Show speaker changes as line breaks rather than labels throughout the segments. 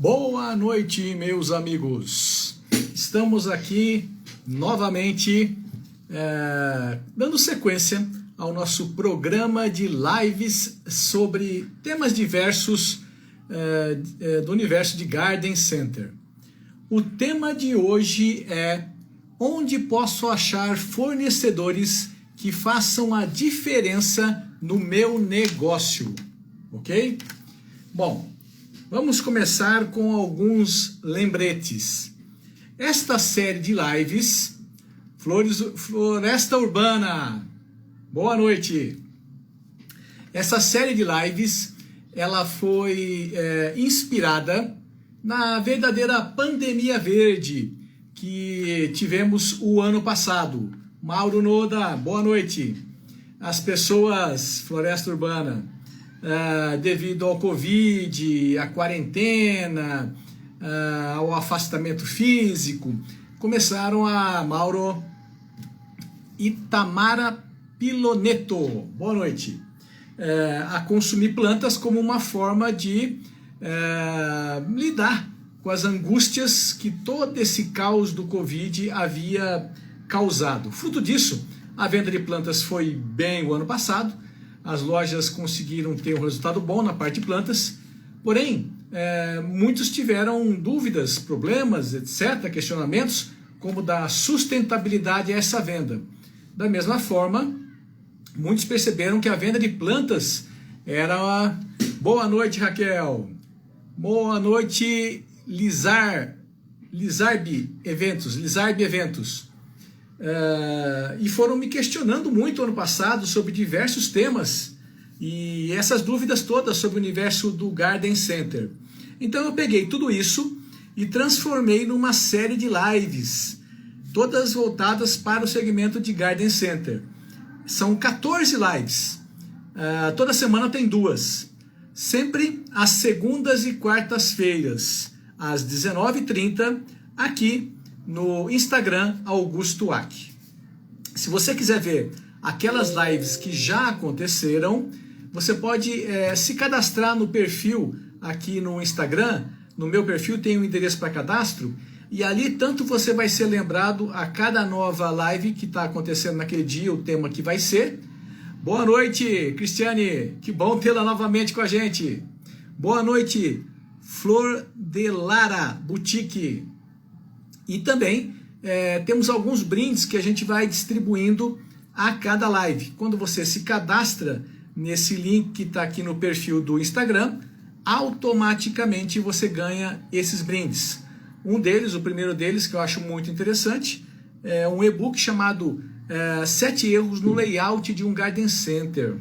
Boa noite, meus amigos. Estamos aqui novamente dando sequência ao nosso programa de lives sobre temas diversos do universo de Garden Center. O tema de hoje é: onde posso achar fornecedores que façam a diferença no meu negócio? Ok? Bom, vamos começar com alguns lembretes. Esta série de lives, Floresta Urbana, boa noite. Essa série de lives, ela foi inspirada na verdadeira pandemia verde que tivemos o ano passado. Mauro Noda, boa noite. As pessoas, Floresta Urbana, devido ao Covid, à quarentena, ao afastamento físico, começaram Mauro Itamara Piloneto, boa noite, a consumir plantas como uma forma de lidar com as angústias que todo esse caos do Covid havia causado. Fruto disso, a venda de plantas foi bem o ano passado. As lojas conseguiram ter um resultado bom na parte de plantas, porém, muitos tiveram dúvidas, problemas, etc., questionamentos, como da sustentabilidade a essa venda. Da mesma forma, muitos perceberam que a venda de plantas era... Boa noite, Raquel. Boa noite, Lizarb Eventos. E foram me questionando muito ano passado sobre diversos temas e essas dúvidas todas sobre o universo do Garden Center. Então eu peguei tudo isso e transformei numa série de lives, todas voltadas para o segmento de Garden Center. São 14 lives, toda semana tem 2, sempre às segundas e quartas-feiras, às 19h30, aqui no Instagram Augusto Ack. Se você quiser ver aquelas lives que já aconteceram, você pode se cadastrar no perfil aqui no Instagram. No meu perfil tem um endereço para cadastro, e ali tanto você vai ser lembrado a cada nova live que está acontecendo naquele dia, o tema que vai ser. Boa noite, Cristiane, que bom tê-la novamente com a gente. Boa noite, Flor de Lara Boutique. E também temos alguns brindes que a gente vai distribuindo a cada live. Quando você se cadastra nesse link que está aqui no perfil do Instagram, automaticamente você ganha esses brindes. Um deles, o primeiro deles, que eu acho muito interessante, é um e-book chamado 7 erros no layout de um Garden Center.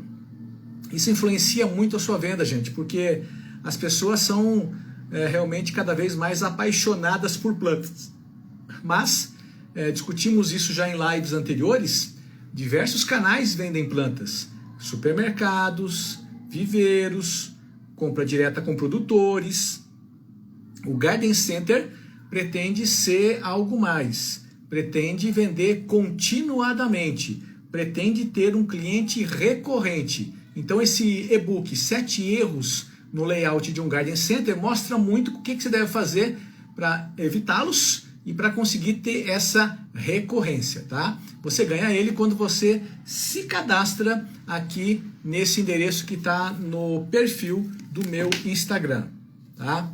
Isso influencia muito a sua venda, gente, porque as pessoas são realmente cada vez mais apaixonadas por plantas. Mas, discutimos isso já em lives anteriores, diversos canais vendem plantas, supermercados, viveiros, compra direta com produtores. O Garden Center pretende ser algo mais, pretende vender continuadamente, pretende ter um cliente recorrente. Então esse e-book, 7 erros no layout de um Garden Center, mostra muito o que você deve fazer para evitá-los e para conseguir ter essa recorrência, tá? Você ganha ele quando você se cadastra aqui nesse endereço que está no perfil do meu Instagram, tá?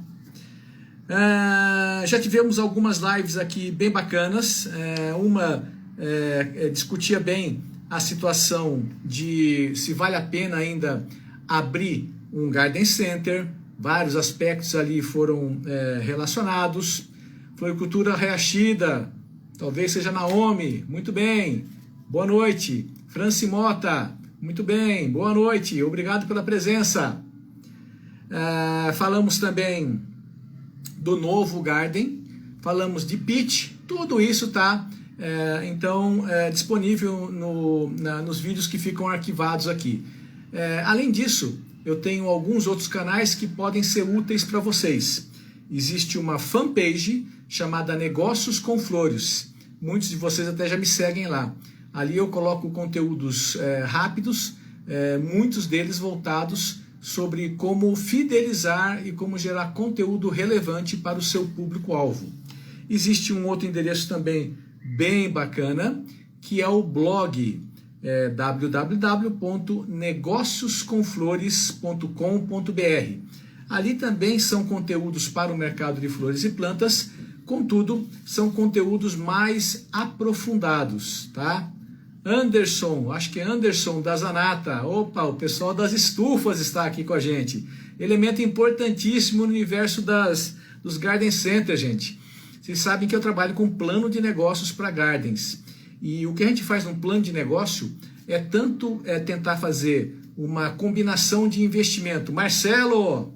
Já tivemos algumas lives aqui bem bacanas. Uma discutia bem a situação de se vale a pena ainda abrir um Garden Center. Vários aspectos ali foram relacionados. Floricultura Reachida, talvez seja Naomi, muito bem, boa noite. Franci Mota, muito bem, boa noite, obrigado pela presença. Falamos também do novo Garden, falamos de pitch, tudo isso está disponível nos vídeos que ficam arquivados aqui. Além disso, eu tenho alguns outros canais que podem ser úteis para vocês. Existe uma fanpage chamada Negócios com Flores. Muitos de vocês até já me seguem lá. Ali eu coloco conteúdos rápidos, muitos deles voltados sobre como fidelizar e como gerar conteúdo relevante para o seu público-alvo. Existe um outro endereço também bem bacana, que é o blog www.negocioscomflores.com.br. Ali também são conteúdos para o mercado de flores e plantas, contudo, são conteúdos mais aprofundados, tá? Anderson, acho que é Anderson da Zanata. Opa, o pessoal das estufas está aqui com a gente. Elemento importantíssimo no universo dos Garden Center, gente. Vocês sabem que eu trabalho com plano de negócios para gardens. E o que a gente faz num plano de negócio é tanto tentar fazer uma combinação de investimento. Marcelo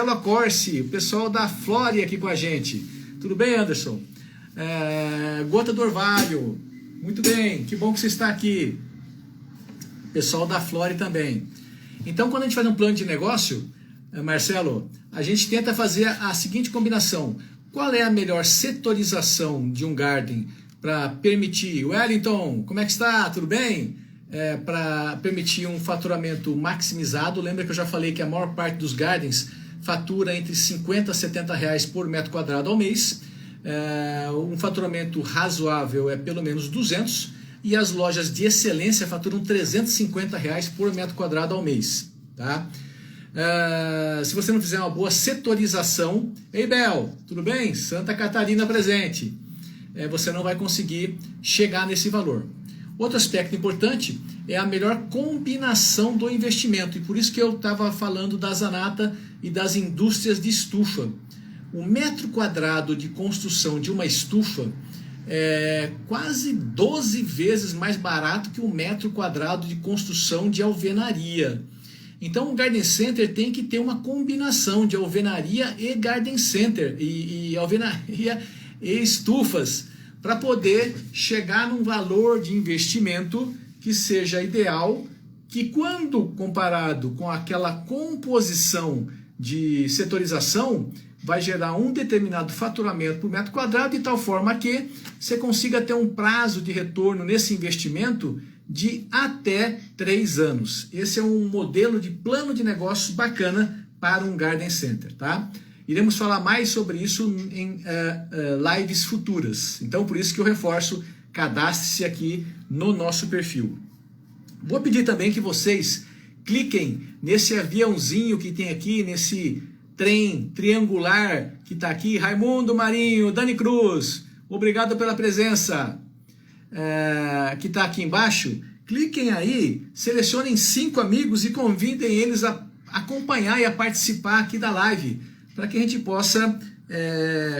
Acorce, o pessoal da Flore aqui com a gente. Tudo bem, Anderson? Gota do Orvalho. Muito bem, que bom que você está aqui. Pessoal da Flore também. Então, quando a gente faz um plano de negócio, Marcelo, a gente tenta fazer a seguinte combinação. Qual é a melhor setorização de um garden para permitir... Wellington, como é que está? Tudo bem? Para permitir um faturamento maximizado. Lembra que eu já falei que a maior parte dos gardens fatura entre 50 a 70 reais por metro quadrado ao mês. Um faturamento razoável é pelo menos 200, e as lojas de excelência faturam 350 reais por metro quadrado ao mês, tá? Se você não fizer uma boa setorização, ei Bel, tudo bem? Santa Catarina presente, você não vai conseguir chegar nesse valor. Outro aspecto importante é a melhor combinação do investimento, e por isso que eu estava falando da Zanata e das indústrias de estufa. O metro quadrado de construção de uma estufa é quase 12 vezes mais barato que o metro quadrado de construção de alvenaria. Então o Garden Center tem que ter uma combinação de alvenaria e Garden Center, e alvenaria e estufas, para poder chegar num valor de investimento que seja ideal, que quando comparado com aquela composição de setorização, vai gerar um determinado faturamento por metro quadrado, de tal forma que você consiga ter um prazo de retorno nesse investimento de até 3 anos. Esse é um modelo de plano de negócios bacana para um Garden Center, tá? Iremos falar mais sobre isso em lives futuras. Então, por isso que eu reforço, cadastre-se aqui no nosso perfil. Vou pedir também que vocês cliquem nesse aviãozinho que tem aqui, nesse trem triangular que está aqui. Raimundo Marinho, Dani Cruz, obrigado pela presença, que está aqui embaixo. Cliquem aí, selecionem 5 amigos e convidem eles a acompanhar e a participar aqui da live, para que a gente possa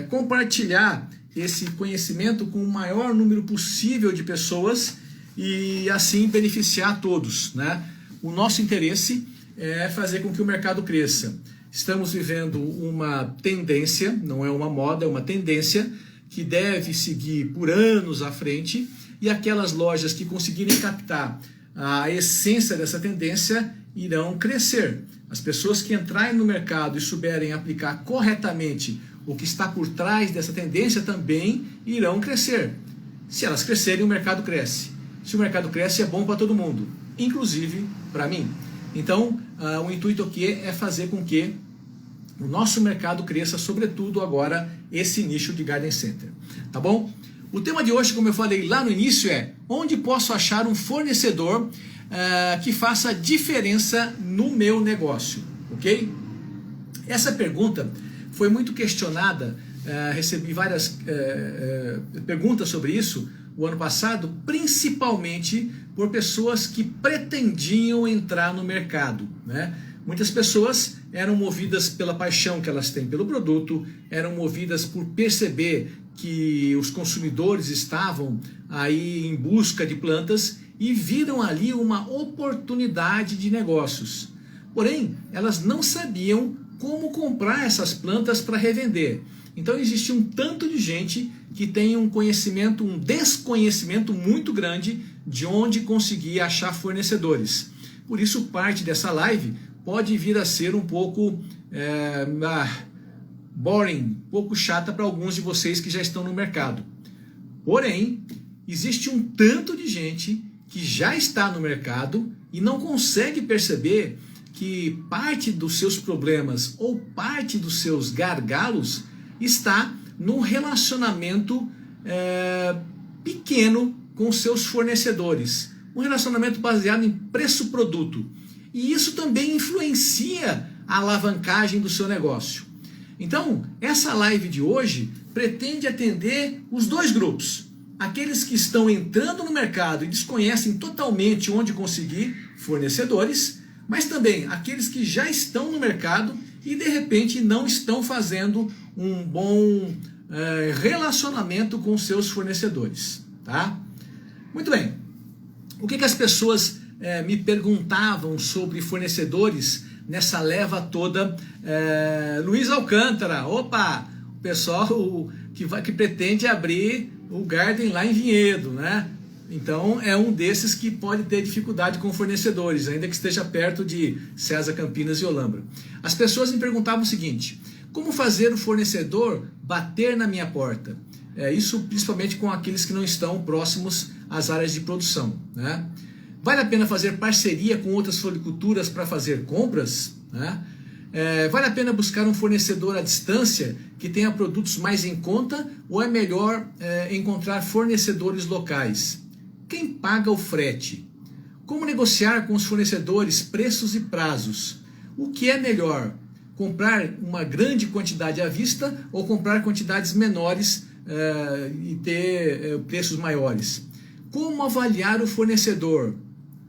compartilhar esse conhecimento com o maior número possível de pessoas e assim beneficiar todos, né? O nosso interesse é fazer com que o mercado cresça. Estamos vivendo uma tendência, não é uma moda, é uma tendência que deve seguir por anos à frente, e aquelas lojas que conseguirem captar a essência dessa tendência irão crescer. As pessoas que entrarem no mercado e souberem aplicar corretamente o que está por trás dessa tendência também irão crescer. Se elas crescerem, o mercado cresce. Se o mercado cresce, é bom para todo mundo, inclusive para mim. Então, o intuito aqui é fazer com que o nosso mercado cresça, sobretudo agora, esse nicho de Garden Center. Tá bom? O tema de hoje, como eu falei lá no início, é onde posso achar um fornecedor que faça diferença no meu negócio, ok? Essa pergunta foi muito questionada, recebi várias perguntas sobre isso o ano passado, principalmente por pessoas que pretendiam entrar no mercado, né? Muitas pessoas eram movidas pela paixão que elas têm pelo produto, eram movidas por perceber que os consumidores estavam aí em busca de plantas e viram ali uma oportunidade de negócios. Porém, elas não sabiam como comprar essas plantas para revender. Então existe um tanto de gente que tem um conhecimento, um desconhecimento muito grande de onde conseguir achar fornecedores. Por isso, parte dessa live pode vir a ser um pouco boring, um pouco chata para alguns de vocês que já estão no mercado. Porém, existe um tanto de gente que já está no mercado e não consegue perceber que parte dos seus problemas ou parte dos seus gargalos está no relacionamento pequeno com seus fornecedores. Um relacionamento baseado em preço-produto. E isso também influencia a alavancagem do seu negócio. Então, essa live de hoje pretende atender os dois grupos. Aqueles que estão entrando no mercado e desconhecem totalmente onde conseguir fornecedores, mas também aqueles que já estão no mercado e de repente não estão fazendo um bom relacionamento com seus fornecedores. Tá? Muito bem. O que as pessoas me perguntavam sobre fornecedores nessa leva toda? Luiz Alcântara, opa, o pessoal que pretende abrir o Garden lá em Vinhedo, né? Então é um desses que pode ter dificuldade com fornecedores, ainda que esteja perto de César, Campinas e Olambra. As pessoas me perguntavam o seguinte: como fazer o fornecedor bater na minha porta? Isso principalmente com aqueles que não estão próximos às áreas de produção, né? Vale a pena fazer parceria com outras floriculturas para fazer compras, né? Vale a pena buscar um fornecedor à distância que tenha produtos mais em conta, ou é melhor encontrar fornecedores locais? Quem paga o frete? Como negociar com os fornecedores preços e prazos? O que é melhor? Comprar uma grande quantidade à vista ou comprar quantidades menores e ter preços maiores? Como avaliar o fornecedor?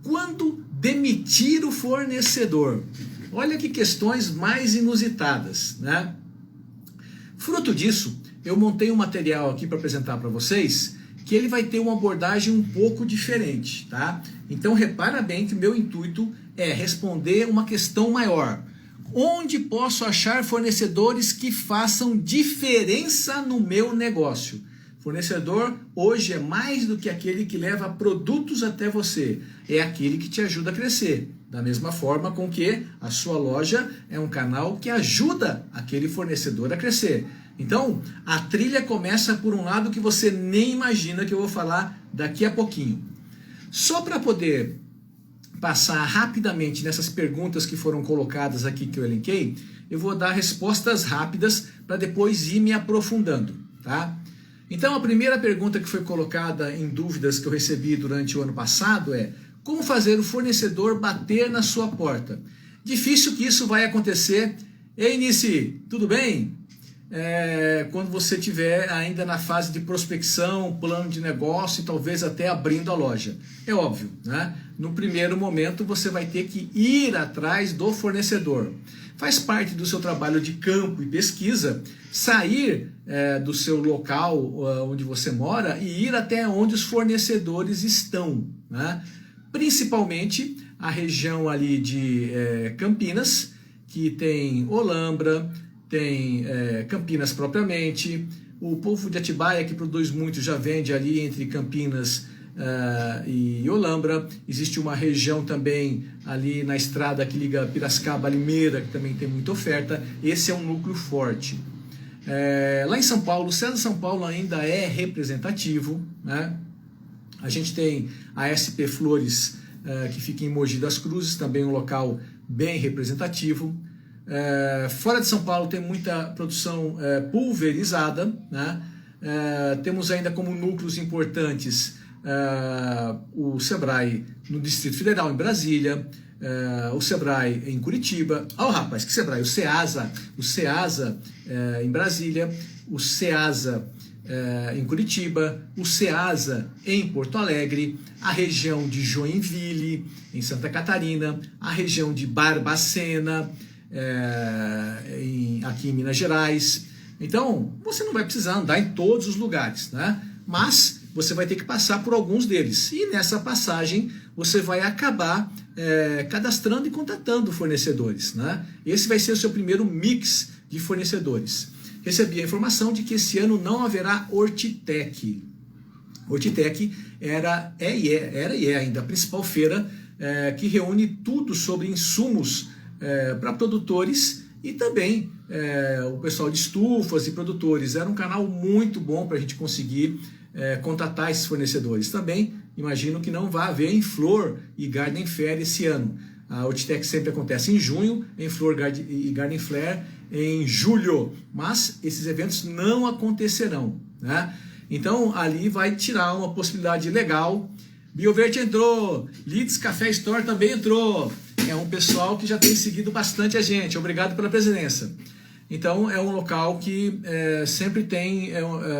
Quando demitir o fornecedor? Olha que questões mais inusitadas, né? Fruto disso, eu montei um material aqui para apresentar para vocês, que ele vai ter uma abordagem um pouco diferente, tá? Então repara bem que o meu intuito é responder uma questão maior. Onde posso achar fornecedores que façam diferença no meu negócio? Fornecedor hoje é mais do que aquele que leva produtos até você, é aquele que te ajuda a crescer. Da mesma forma com que a sua loja é um canal que ajuda aquele fornecedor a crescer. Então, a trilha começa por um lado que você nem imagina, que eu vou falar daqui a pouquinho. Só para poder passar rapidamente nessas perguntas que foram colocadas aqui que eu elenquei, eu vou dar respostas rápidas para depois ir me aprofundando, tá? Então, a primeira pergunta que foi colocada em dúvidas que eu recebi durante o ano passado é: como fazer o fornecedor bater na sua porta? Difícil que isso vai acontecer. Ei, Nici, tudo bem? Quando você estiver ainda na fase de prospecção, plano de negócio e talvez até abrindo a loja. É óbvio, né? No primeiro momento você vai ter que ir atrás do fornecedor. Faz parte do seu trabalho de campo e pesquisa sair do seu local onde você mora e ir até onde os fornecedores estão, né? Principalmente a região ali de Campinas, que tem Olambra, tem Campinas propriamente. O povo de Atibaia, que produz muito, já vende ali entre Campinas e Olambra. Existe uma região também ali na estrada que liga Piracicaba a Limeira, que também tem muita oferta. Esse é um núcleo forte. Lá em São Paulo, César São Paulo ainda é representativo, né? A gente tem a SP Flores, que fica em Mogi das Cruzes, também um local bem representativo. Fora de São Paulo tem muita produção pulverizada, né? Temos ainda como núcleos importantes o Sebrae no Distrito Federal, em Brasília, o Sebrae em Curitiba. Rapaz, que Sebrae? O Ceasa em Brasília, o Ceasa em Curitiba, o Ceasa em Porto Alegre, a região de Joinville, em Santa Catarina, a região de Barbacena, aqui em Minas Gerais. Então, você não vai precisar andar em todos os lugares, né? Mas você vai ter que passar por alguns deles. E nessa passagem, você vai acabar cadastrando e contatando fornecedores, né? Esse vai ser o seu primeiro mix de fornecedores. Recebi a informação de que esse ano não haverá Hortitec. Hortitec era e é ainda a principal feira que reúne tudo sobre insumos para produtores e também o pessoal de estufas e produtores. Era um canal muito bom para a gente conseguir contatar esses fornecedores. Também imagino que não vai haver em Flor e Garden Fair esse ano. A Outitec sempre acontece em junho, em Flor e Garden Flare em julho, mas esses eventos não acontecerão, né? Então ali vai tirar uma possibilidade legal. BioVerde entrou, Leeds Café Store também entrou, é um pessoal que já tem seguido bastante a gente, obrigado pela presença. Então é um local que sempre tem,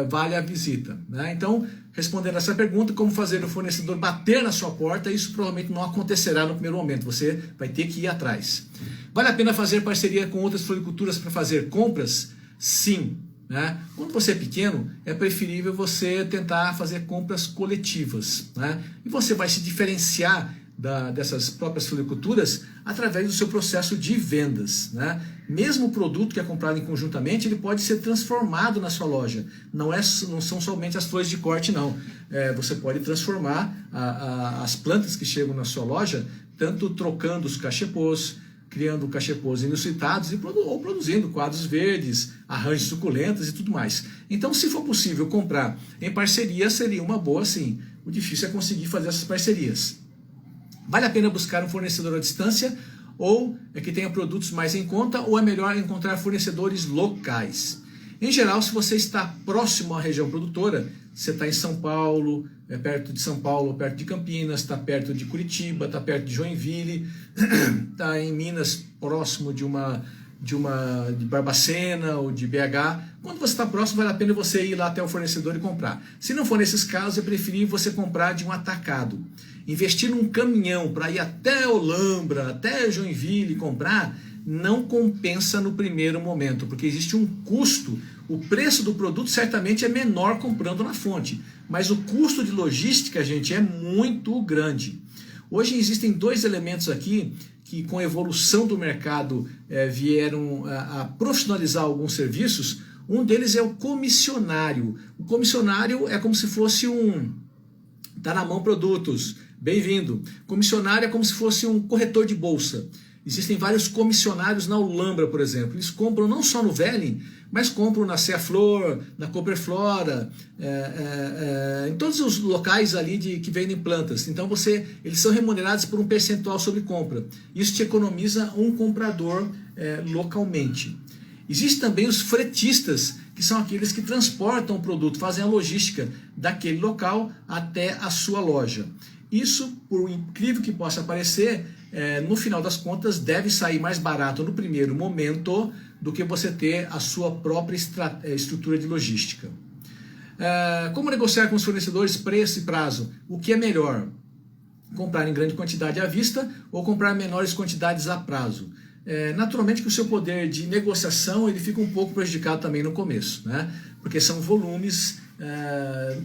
vale a visita, né? Então, respondendo essa pergunta, como fazer o fornecedor bater na sua porta, isso provavelmente não acontecerá no primeiro momento, você vai ter que ir atrás. Vale a pena fazer parceria com outras floriculturas para fazer compras? Sim, né? Quando você é pequeno, é preferível você tentar fazer compras coletivas, né? E você vai se diferenciar dessas próprias floriculturas através do seu processo de vendas, né? Mesmo o produto que é comprado conjuntamente, ele pode ser transformado na sua loja. Não são somente as flores de corte, não. Você pode transformar as plantas que chegam na sua loja, tanto trocando os cachepôs, criando cachepôs inusitados ou produzindo quadros verdes, arranjos suculentos e tudo mais. Então, se for possível comprar em parceria, seria uma boa, sim. O difícil é conseguir fazer essas parcerias. Vale a pena buscar um fornecedor à distância ou que tenha produtos mais em conta, ou é melhor encontrar fornecedores locais? Em geral, se você está próximo à região produtora, você está em São Paulo, perto de São Paulo, perto de Campinas, está perto de Curitiba, está perto de Joinville, está em Minas, próximo de Barbacena ou de BH. Quando você está próximo, vale a pena você ir lá até o fornecedor e comprar. Se não for nesses casos, é preferível você comprar de um atacado. Investir num caminhão para ir até Olambra, até Joinville e comprar, não compensa no primeiro momento, porque existe um custo. O preço do produto certamente é menor comprando na fonte, mas o custo de logística, gente, é muito grande. Hoje existem dois elementos aqui que, com a evolução do mercado, vieram a profissionalizar alguns serviços. Um deles é o comissionário. O comissionário é como se fosse tá na mão produtos. Bem-vindo. Comissionário é como se fosse um corretor de bolsa. Existem vários comissionários na Olambra, por exemplo. Eles compram não só no Velling, mas compram na Ceaflor, na Cooperflora, em todos os locais ali que vendem plantas. Então eles são remunerados por um percentual sobre compra. Isso te economiza um comprador localmente. Existem também os fretistas, que são aqueles que transportam o produto, fazem a logística daquele local até a sua loja. Isso, por incrível que possa parecer, no final das contas, deve sair mais barato no primeiro momento do que você ter a sua própria estrutura de logística. Como negociar com os fornecedores preço e prazo? O que é melhor? Comprar em grande quantidade à vista ou comprar menores quantidades a prazo? Naturalmente que o seu poder de negociação ele fica um pouco prejudicado também no começo, né? Porque são volumes.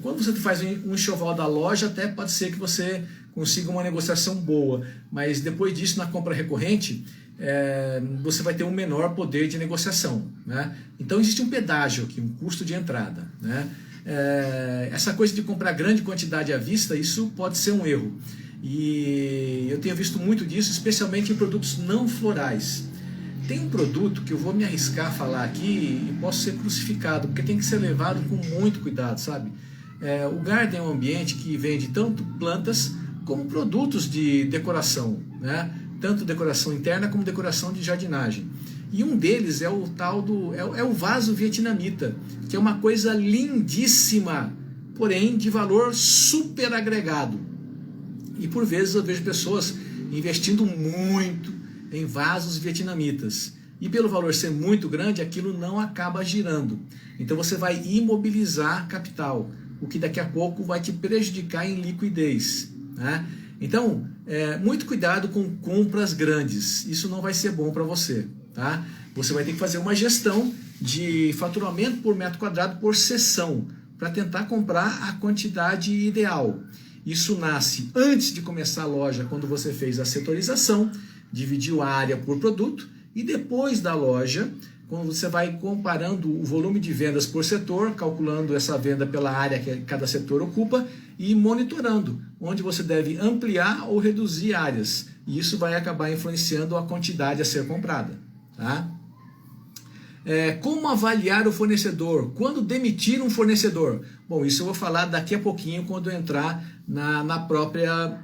Quando você faz um enxoval da loja, até pode ser que você consiga uma negociação boa, mas depois disso, na compra recorrente, você vai ter um menor poder de negociação, né? Então existe um pedágio aqui, um custo de entrada, né? Essa coisa de comprar grande quantidade à vista, isso pode ser um erro. E eu tenho visto muito disso, especialmente em produtos não florais. Tem um produto que eu vou me arriscar a falar aqui e posso ser crucificado, porque tem que ser levado com muito cuidado, sabe? O Garden é um ambiente que vende tanto plantas como produtos de decoração, né? Tanto decoração interna como decoração de jardinagem. E um deles é o tal o vaso vietnamita, que é uma coisa lindíssima, porém de valor super agregado. E por vezes eu vejo pessoas investindo muito em vasos vietnamitas. E pelo valor ser muito grande, aquilo não acaba girando. Então você vai imobilizar capital, o que daqui a pouco vai te prejudicar em liquidez, né? Então, muito cuidado com compras grandes. Isso não vai ser bom para você, tá? Você vai ter que fazer uma gestão de faturamento por metro quadrado por seção, para tentar comprar a quantidade ideal. Isso nasce antes de começar a loja, quando você fez a setorização, dividiu a área por produto, e depois da loja, quando você vai comparando o volume de vendas por setor, calculando essa venda pela área que cada setor ocupa e monitorando onde você deve ampliar ou reduzir áreas. E isso vai acabar influenciando a quantidade a ser comprada, tá? Como avaliar o fornecedor? Quando demitir um fornecedor? Bom, isso eu vou falar daqui a pouquinho quando eu entrar na própria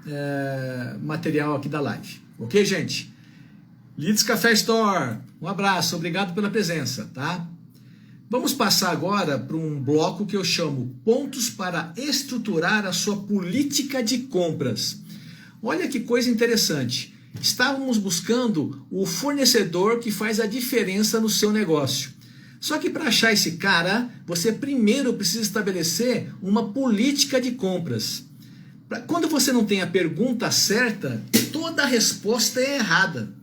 material aqui da live. Ok, gente? Leeds Café Store, um abraço, obrigado pela presença, tá? Vamos passar agora para um bloco que eu chamo Pontos para estruturar a sua política de compras. Olha que coisa interessante. Estávamos buscando o fornecedor que faz a diferença no seu negócio. Só que para achar esse cara, você primeiro precisa estabelecer uma política de compras. Quando você não tem a pergunta certa, toda a resposta é errada.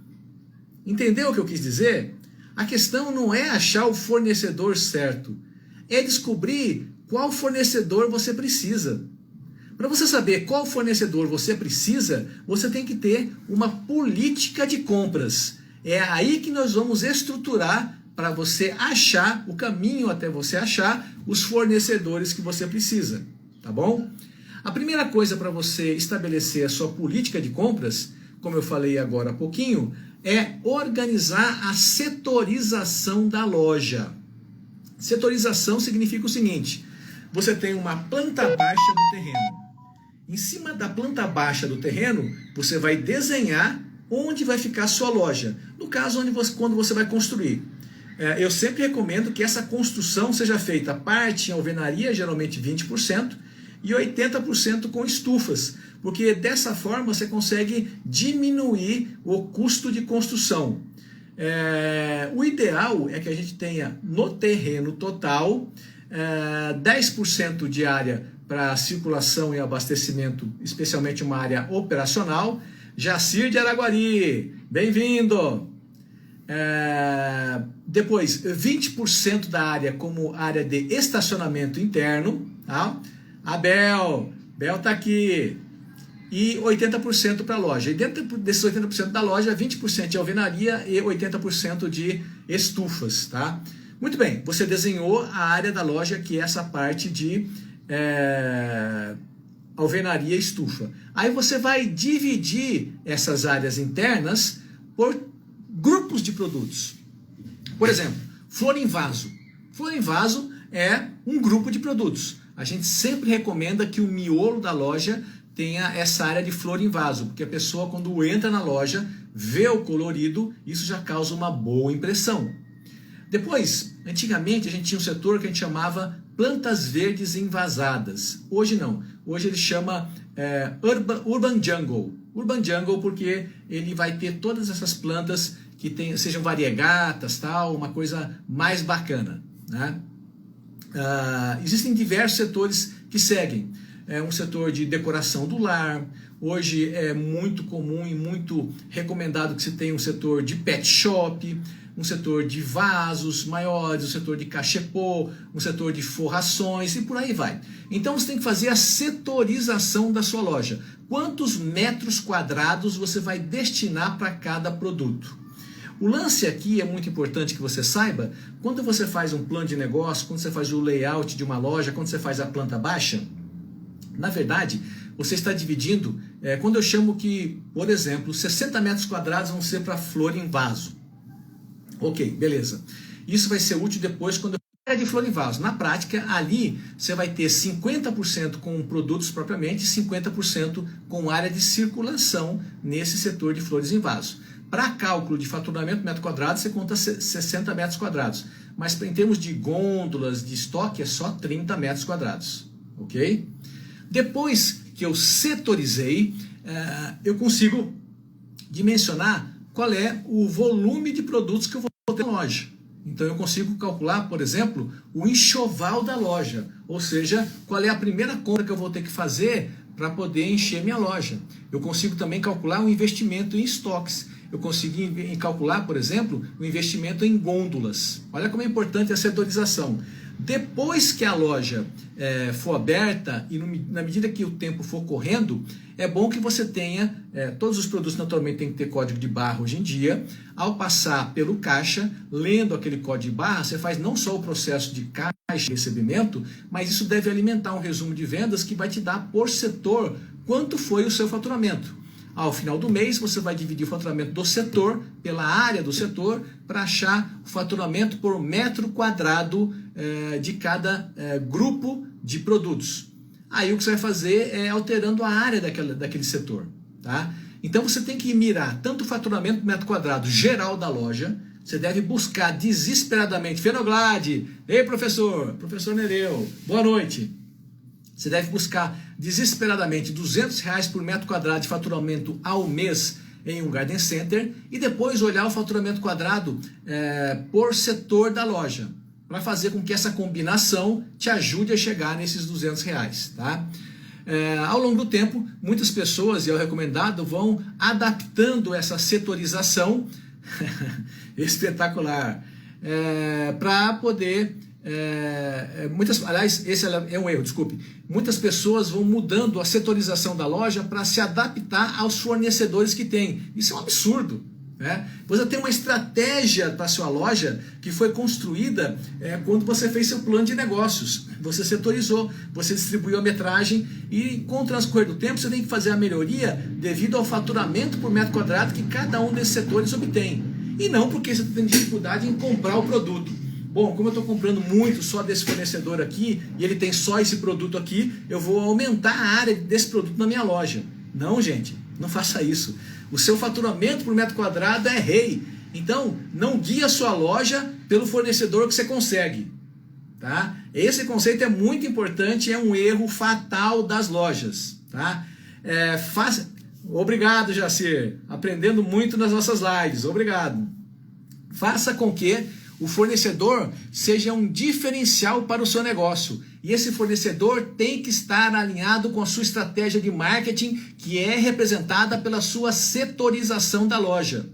Entendeu o que eu quis dizer? A questão não é achar o fornecedor certo, é descobrir qual fornecedor você precisa. Para você saber qual fornecedor você precisa, você tem que ter uma política de compras. É aí que nós vamos estruturar para você achar o caminho até você achar os fornecedores que você precisa, tá bom? A primeira coisa para você estabelecer a sua política de compras, como eu falei agora há pouquinho, é organizar a setorização da loja. Setorização significa o seguinte: você tem uma planta baixa do terreno. Em cima da planta baixa do terreno, você vai desenhar onde vai ficar a sua loja. No caso, quando você vai construir. Eu sempre recomendo que essa construção seja feita parte em alvenaria, geralmente 20%, e 80% com estufas, porque dessa forma você consegue diminuir o custo de construção. O ideal é que a gente tenha no terreno total 10% de área para circulação e abastecimento, especialmente uma área operacional. Jacir de Araguari, bem-vindo! Depois, 20% da área como área de estacionamento interno, tá? Bel tá aqui. E 80% para a loja. E dentro desses 80% da loja, 20% de alvenaria e 80% de estufas, tá? Muito bem, você desenhou a área da loja, que é essa parte de alvenaria e estufa. Aí você vai dividir essas áreas internas por grupos de produtos. Por exemplo, flor em vaso. Flor em vaso é um grupo de produtos. A gente sempre recomenda que o miolo da loja tenha essa área de flor em vaso, porque a pessoa, quando entra na loja, vê o colorido, isso já causa uma boa impressão. Depois, antigamente a gente tinha um setor que a gente chamava plantas verdes envasadas. Hoje não. Hoje ele chama Urban Jungle. Urban Jungle porque ele vai ter todas essas plantas que sejam variegatas, tal, uma coisa mais bacana, né? Existem diversos setores que seguem. Um setor de decoração do lar. Hoje é muito comum e muito recomendado que se tenha um setor de pet shop, um setor de vasos maiores, um setor de cachepô, um setor de forrações e por aí vai. Então você tem que fazer a setorização da sua loja. Quantos metros quadrados você vai destinar para cada produto? O lance aqui é muito importante que você saiba, quando você faz um plano de negócio, quando você faz o layout de uma loja, quando você faz a planta baixa, na verdade, você está dividindo, quando eu chamo que, por exemplo, 60 metros quadrados vão ser para flor em vaso. Ok, beleza. Isso vai ser útil depois quando é de flor em vaso. Na prática, ali você vai ter 50% com produtos propriamente e 50% com área de circulação nesse setor de flores em vaso. Para cálculo de faturamento metro quadrado, você conta 60 metros quadrados. Mas em termos de gôndolas, de estoque, é só 30 metros quadrados. Ok? Depois que eu setorizei, eu consigo dimensionar qual é o volume de produtos que eu vou ter na loja. Então eu consigo calcular, por exemplo, o enxoval da loja, ou seja, qual é a primeira compra que eu vou ter que fazer para poder encher minha loja. Eu consigo também calcular o investimento em estoques. Eu consigo calcular, por exemplo, o investimento em gôndolas. Olha como é importante a setorização. Depois que a loja for aberta e na medida que o tempo for correndo, é bom que você tenha, todos os produtos naturalmente têm que ter código de barra hoje em dia. Ao passar pelo caixa, lendo aquele código de barra, você faz não só o processo de caixa e recebimento, mas isso deve alimentar um resumo de vendas que vai te dar por setor quanto foi o seu faturamento. Ao final do mês, você vai dividir o faturamento do setor pela área do setor para achar o faturamento por metro quadrado de cada grupo de produtos. Aí o que você vai fazer é alterando a área daquele setor. Tá? Então você tem que mirar tanto o faturamento por metro quadrado geral da loja. Você deve buscar desesperadamente. Fenoglade, ei professor Nereu, boa noite. Você deve buscar desesperadamente R$200 por metro quadrado de faturamento ao mês em um Garden Center e depois olhar o faturamento quadrado por setor da loja, para fazer com que essa combinação te ajude a chegar nesses R$200. Tá? Ao longo do tempo, muitas pessoas, e é o recomendado, vão adaptando essa setorização espetacular para poder... aliás, esse é um erro, desculpe. Muitas pessoas vão mudando a setorização da loja para se adaptar aos fornecedores que tem. Isso é um absurdo. Né? Você tem uma estratégia para a sua loja que foi construída quando você fez seu plano de negócios. Você setorizou, você distribuiu a metragem e com o transcorrer do tempo você tem que fazer a melhoria devido ao faturamento por metro quadrado que cada um desses setores obtém. E não porque você tem dificuldade em comprar o produto. Bom, como eu estou comprando muito só desse fornecedor aqui e ele tem só esse produto aqui, eu vou aumentar a área desse produto na minha loja. Não, gente, não faça isso. O seu faturamento por metro quadrado é rei. Então, não guie a sua loja pelo fornecedor que você consegue. Tá? Esse conceito é muito importante, é um erro fatal das lojas. Tá? Obrigado, Jacir. Aprendendo muito nas nossas lives. Obrigado. Faça com que o fornecedor seja um diferencial para o seu negócio. E esse fornecedor tem que estar alinhado com a sua estratégia de marketing, que é representada pela sua setorização da loja.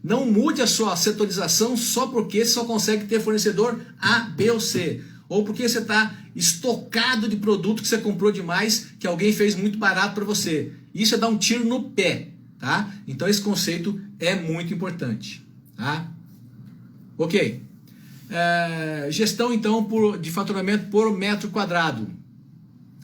Não mude a sua setorização só porque você só consegue ter fornecedor A, B ou C. Ou porque você está estocado de produto que você comprou demais, que alguém fez muito barato para você. Isso é dar um tiro no pé. Tá? Então esse conceito é muito importante. Tá? Ok. Gestão então de faturamento por metro quadrado.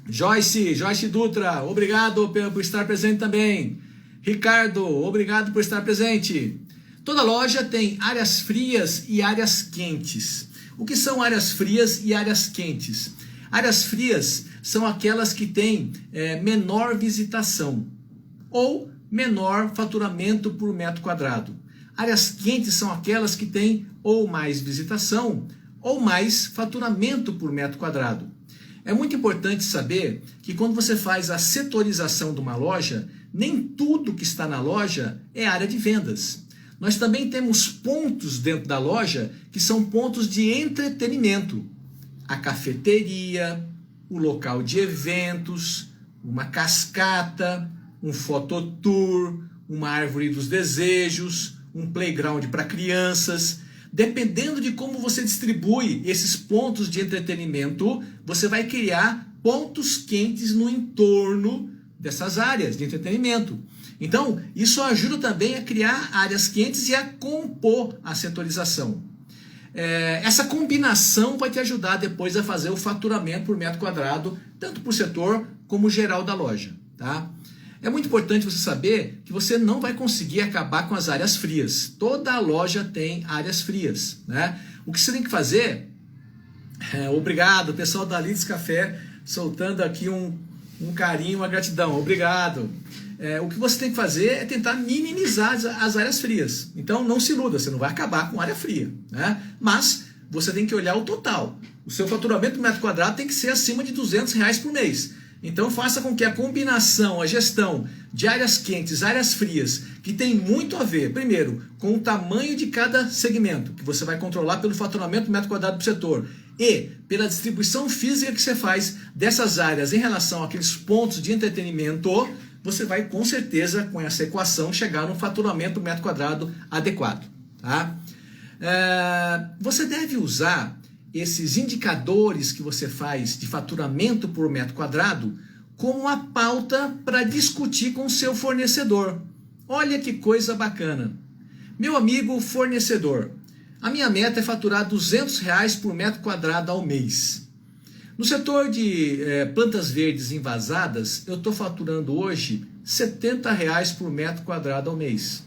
Joyce Dutra, obrigado por estar presente também. Ricardo, obrigado por estar presente. Toda loja tem áreas frias e áreas quentes. O que são áreas frias e áreas quentes? Áreas frias são aquelas que têm menor visitação ou menor faturamento por metro quadrado. Áreas quentes são aquelas que têm ou mais visitação ou mais faturamento por metro quadrado. É muito importante saber que quando você faz a setorização de uma loja, nem tudo que está na loja é área de vendas. Nós também temos pontos dentro da loja que são pontos de entretenimento. A cafeteria, o local de eventos, uma cascata, um fototour, uma árvore dos desejos, um playground para crianças. Dependendo de como você distribui esses pontos de entretenimento, você vai criar pontos quentes no entorno dessas áreas de entretenimento. Então, isso ajuda também a criar áreas quentes e a compor a setorização. Essa combinação vai te ajudar depois a fazer o faturamento por metro quadrado, tanto por setor como geral da loja. Tá? É muito importante você saber que você não vai conseguir acabar com as áreas frias. Toda loja tem áreas frias. Né? O que você tem que fazer... obrigado, pessoal da Lides Café, soltando aqui um carinho, uma gratidão. Obrigado. O que você tem que fazer é tentar minimizar as áreas frias. Então não se iluda, você não vai acabar com área fria. Né? Mas você tem que olhar o total. O seu faturamento por metro quadrado tem que ser acima de R$200 por mês. Então faça com que a combinação, a gestão de áreas quentes, áreas frias, que tem muito a ver, primeiro, com o tamanho de cada segmento, que você vai controlar pelo faturamento por metro quadrado por setor, e pela distribuição física que você faz dessas áreas em relação àqueles pontos de entretenimento, você vai com certeza, com essa equação, chegar num faturamento por metro quadrado adequado. Tá? Você deve usar esses indicadores que você faz de faturamento por metro quadrado como uma pauta para discutir com o seu fornecedor. Olha que coisa bacana. Meu amigo fornecedor, a minha meta é faturar R$200 por metro quadrado ao mês. No setor de plantas verdes envasadas, eu estou faturando hoje R$70 por metro quadrado ao mês.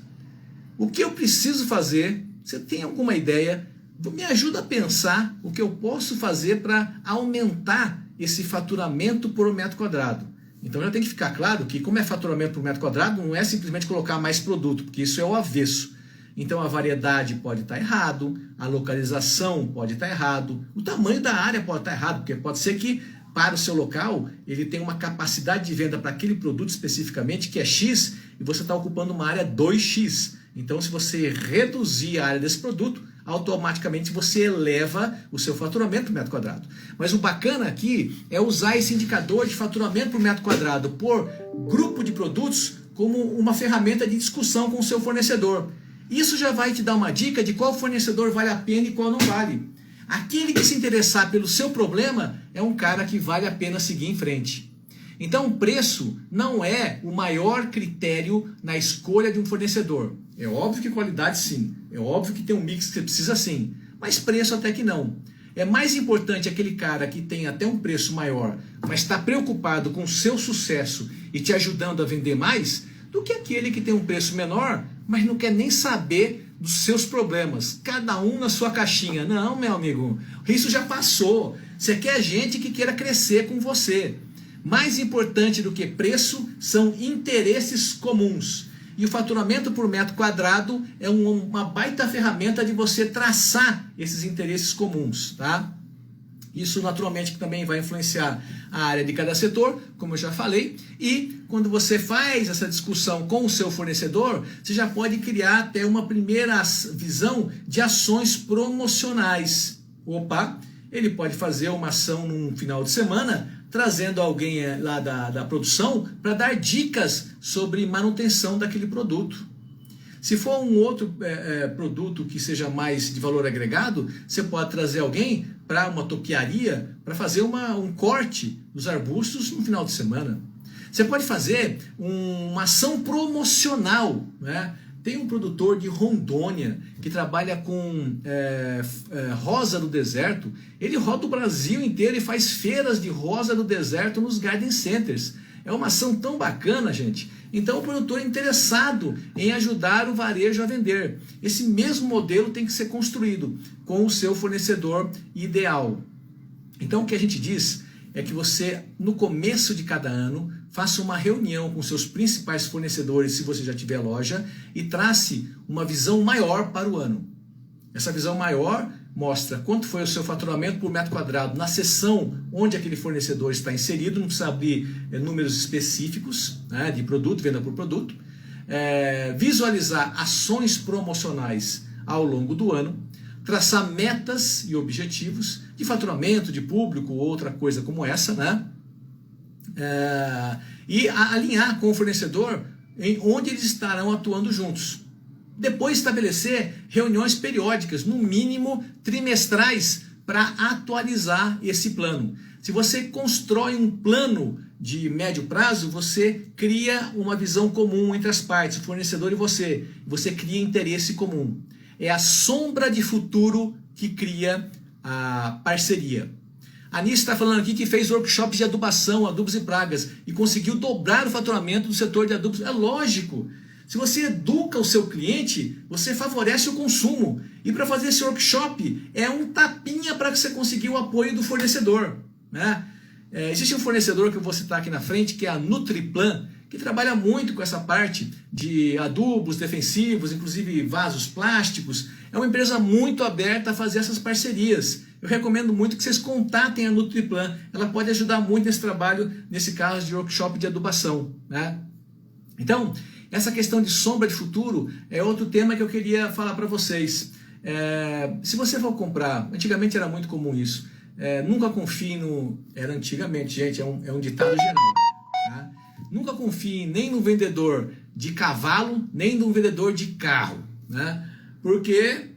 O que eu preciso fazer? Você tem alguma ideia? Me ajuda a pensar o que eu posso fazer para aumentar esse faturamento por metro quadrado. Então já tem que ficar claro que, como é faturamento por metro quadrado, não é simplesmente colocar mais produto, porque isso é o avesso. Então a variedade pode estar errado, a localização pode estar errado, o tamanho da área pode estar errado, porque pode ser que para o seu local ele tem uma capacidade de venda para aquele produto especificamente que é X e você está ocupando uma área 2X. Então se você reduzir a área desse produto, automaticamente você eleva o seu faturamento por metro quadrado. Mas o bacana aqui é usar esse indicador de faturamento por metro quadrado por grupo de produtos como uma ferramenta de discussão com o seu fornecedor. Isso já vai te dar uma dica de qual fornecedor vale a pena e qual não vale. Aquele que se interessar pelo seu problema é um cara que vale a pena seguir em frente. Então o preço não é o maior critério na escolha de um fornecedor. É óbvio que qualidade sim, é óbvio que tem um mix que você precisa sim, mas preço até que não. É mais importante aquele cara que tem até um preço maior, mas está preocupado com o seu sucesso e te ajudando a vender mais, do que aquele que tem um preço menor, mas não quer nem saber dos seus problemas. Cada um na sua caixinha. Não, meu amigo, isso já passou. Você quer gente que queira crescer com você. Mais importante do que preço são interesses comuns. E o faturamento por metro quadrado é uma baita ferramenta de você traçar esses interesses comuns, tá? Isso naturalmente que também vai influenciar a área de cada setor, como eu já falei, e quando você faz essa discussão com o seu fornecedor, você já pode criar até uma primeira visão de ações promocionais. Opa, ele pode fazer uma ação num final de semana, trazendo alguém lá da produção para dar dicas sobre manutenção daquele produto. Se for um outro produto que seja mais de valor agregado, você pode trazer alguém para uma topiaria para fazer um corte dos arbustos no final de semana. Você pode fazer uma ação promocional, né? Tem um produtor de Rondônia que trabalha com rosa do deserto. Ele roda o Brasil inteiro e faz feiras de rosa do deserto nos garden centers. É uma ação tão bacana, gente. Então o produtor é interessado em ajudar o varejo a vender. Esse mesmo modelo tem que ser construído com o seu fornecedor ideal. Então o que a gente diz é que você, no começo de cada ano, faça uma reunião com seus principais fornecedores, se você já tiver loja, e trace uma visão maior para o ano. Essa visão maior mostra quanto foi o seu faturamento por metro quadrado na seção onde aquele fornecedor está inserido, não precisa abrir números específicos, né, de produto, venda por produto, visualizar ações promocionais ao longo do ano, traçar metas e objetivos de faturamento, de público, ou outra coisa como essa, né? E alinhar com o fornecedor em onde eles estarão atuando juntos. Depois estabelecer reuniões periódicas, no mínimo trimestrais, para atualizar esse plano. Se você constrói um plano de médio prazo, você cria uma visão comum entre as partes, o fornecedor e você. Você cria interesse comum. É a sombra de futuro que cria a parceria. A Anice está falando aqui que fez workshops de adubação, adubos e pragas, e conseguiu dobrar o faturamento do setor de adubos. É lógico. Se você educa o seu cliente, você favorece o consumo. E para fazer esse workshop, é um tapinha para que você conseguir o apoio do fornecedor, né? Existe um fornecedor que eu vou citar aqui na frente, que é a Nutriplan, que trabalha muito com essa parte de adubos defensivos, inclusive vasos plásticos. É uma empresa muito aberta a fazer essas parcerias. Eu recomendo muito que vocês contatem a Nutriplan. Ela pode ajudar muito nesse trabalho, nesse caso de workshop de adubação, né? Então, essa questão de sombra de futuro é outro tema que eu queria falar para vocês. Se você for comprar, antigamente era muito comum isso, nunca confie no... Era antigamente, gente, é um ditado geral, tá? Nunca confie nem no vendedor de cavalo, nem no vendedor de carro, né? Porque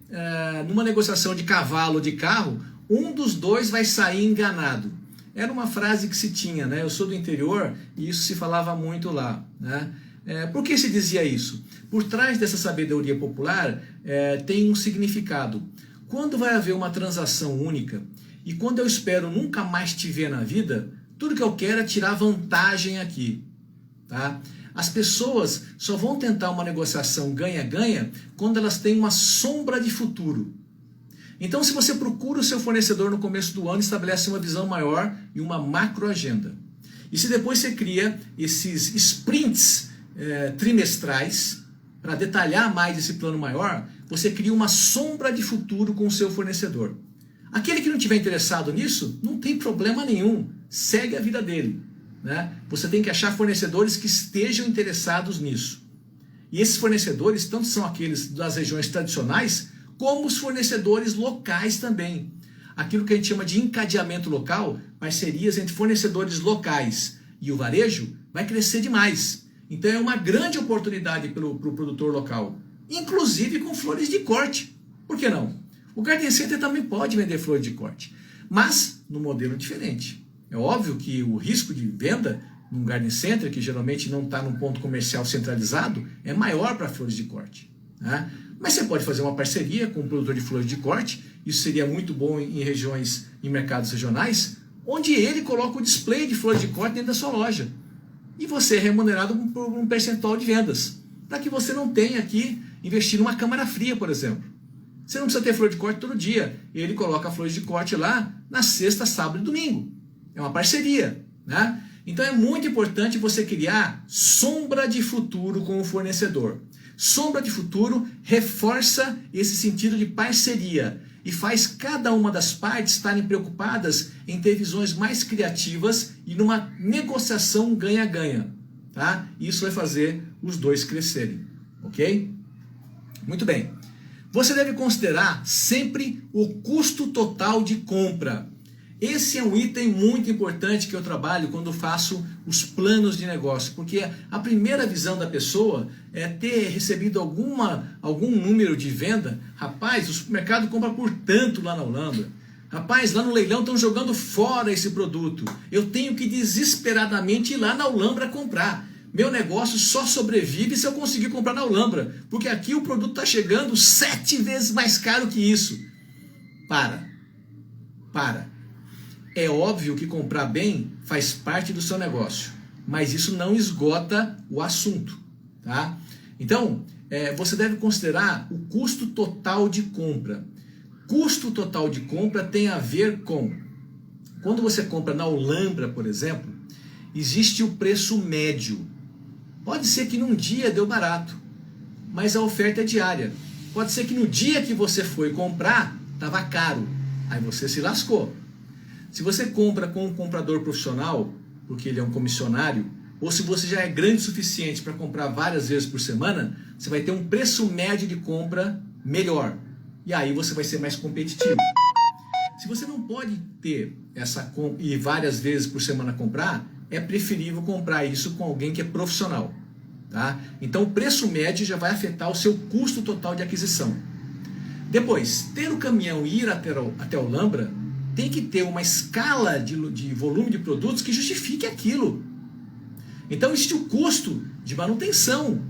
numa negociação de cavalo ou de carro, um dos dois vai sair enganado. Era uma frase que se tinha, né? Eu sou do interior e isso se falava muito lá, né? Por que se dizia isso? Por trás dessa sabedoria popular tem um significado. Quando vai haver uma transação única e quando eu espero nunca mais te ver na vida, tudo que eu quero é tirar vantagem aqui, tá? as pessoas só vão tentar uma negociação ganha-ganha quando elas têm uma sombra de futuro. Então, se você procura o seu fornecedor no começo do ano, estabelece uma visão maior e uma macro agenda. E se depois você cria esses sprints trimestrais para detalhar mais esse plano maior, você cria uma sombra de futuro com o seu fornecedor. Aquele que não estiver interessado nisso, não tem problema nenhum, segue a vida dele, né? Você tem que achar fornecedores que estejam interessados nisso. E esses fornecedores, tanto são aqueles das regiões tradicionais, como os fornecedores locais também. Aquilo que a gente chama de encadeamento local, parcerias entre fornecedores locais e o varejo, vai crescer demais. Então é uma grande oportunidade para o produtor local, inclusive com flores de corte. Por que não? O Garden Center também pode vender flores de corte, mas no modelo diferente. É óbvio que o risco de venda num Garden Center, que geralmente não está num ponto comercial centralizado, é maior para flores de corte, né? Mas você pode fazer uma parceria com um produtor de flores de corte, isso seria muito bom em regiões, em mercados regionais, onde ele coloca o display de flores de corte dentro da sua loja. E você é remunerado por um percentual de vendas, para que você não tenha que investir numa câmara fria, por exemplo. Você não precisa ter flor de corte todo dia. Ele coloca flores de corte lá na sexta, sábado e domingo. É uma parceria, né? Então é muito importante você criar sombra de futuro com o fornecedor. Sombra de futuro reforça esse sentido de parceria e faz cada uma das partes estarem preocupadas em ter visões mais criativas e numa negociação ganha-ganha, tá? Isso vai fazer os dois crescerem, ok? Muito bem. Você deve considerar sempre o custo total de compra. Esse é um item muito importante que eu trabalho quando faço os planos de negócio, porque a primeira visão da pessoa é ter recebido algum número de venda. Rapaz, o supermercado compra por tanto lá na Holambra. Rapaz, lá no leilão estão jogando fora esse produto. Eu tenho que desesperadamente ir lá na Holambra comprar. Meu negócio só sobrevive se eu conseguir comprar na Holambra, porque aqui o produto está chegando 7 vezes mais caro que isso. Para. É óbvio que comprar bem faz parte do seu negócio, mas isso não esgota o assunto, tá? Então, você deve considerar o custo total de compra. Custo total de compra tem a ver com, quando você compra na Holambra, por exemplo, existe o preço médio. Pode ser que num dia deu barato, mas a oferta é diária. Pode ser que no dia que você foi comprar, estava caro, aí você se lascou. Se você compra com um comprador profissional, porque ele é um comissionário, ou se você já é grande o suficiente para comprar várias vezes por semana, você vai ter um preço médio de compra melhor. E aí você vai ser mais competitivo. Se você não pode ter essa compra e várias vezes por semana comprar, é preferível comprar isso com alguém que é profissional, tá? Então o preço médio já vai afetar o seu custo total de aquisição. Depois, ter o caminhão e ir até a Holambra tem que ter uma escala de volume de produtos que justifique aquilo. Então existe o custo de manutenção,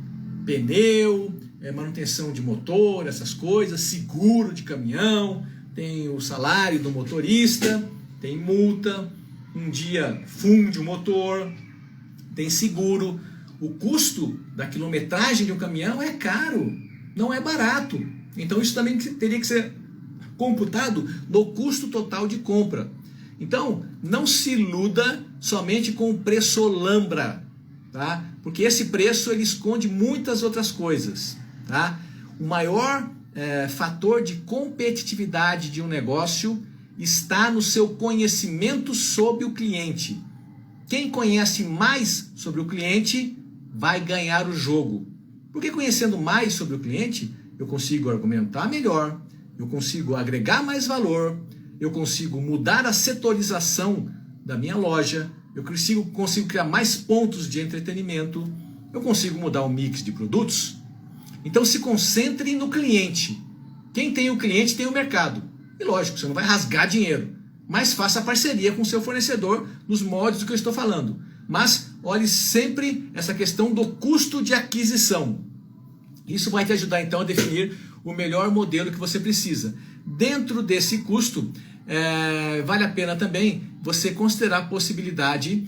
pneu, manutenção de motor, essas coisas, seguro de caminhão, tem o salário do motorista, tem multa, um dia funde o motor, tem seguro. O custo da quilometragem de um caminhão é caro, não é barato. Então isso também teria que ser computado no custo total de compra. Então, não se iluda somente com o preço Holambra, tá? Porque esse preço ele esconde muitas outras coisas, tá? O maior fator de competitividade de um negócio está no seu conhecimento sobre o cliente. Quem conhece mais sobre o cliente vai ganhar o jogo. Porque conhecendo mais sobre o cliente, eu consigo argumentar melhor, eu consigo agregar mais valor, eu consigo mudar a setorização da minha loja, eu consigo criar mais pontos de entretenimento, eu consigo mudar o mix de produtos. Então se concentre no cliente. Quem tem o cliente tem o mercado. E lógico, você não vai rasgar dinheiro, mas faça parceria com o seu fornecedor nos moldes do que eu estou falando. Mas olhe sempre essa questão do custo de aquisição. Isso vai te ajudar então a definir o melhor modelo que você precisa. Dentro desse custo, vale a pena também você considerar a possibilidade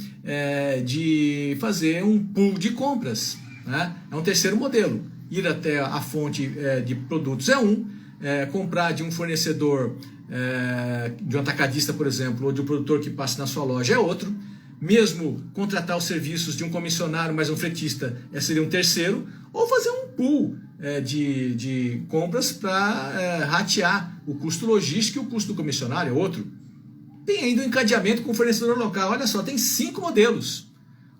de fazer um pool de compras, né? É um terceiro modelo. Ir até a fonte de produtos é comprar de um fornecedor, de um atacadista, por exemplo, ou de um produtor que passa na sua loja é outro. Mesmo contratar os serviços de um comissionário, mas um fretista seria um terceiro, ou fazer um pool de compras para ratear o custo logístico e o custo do comissionário é outro. Tem ainda o encadeamento com o fornecedor local. Olha só, tem 5 modelos.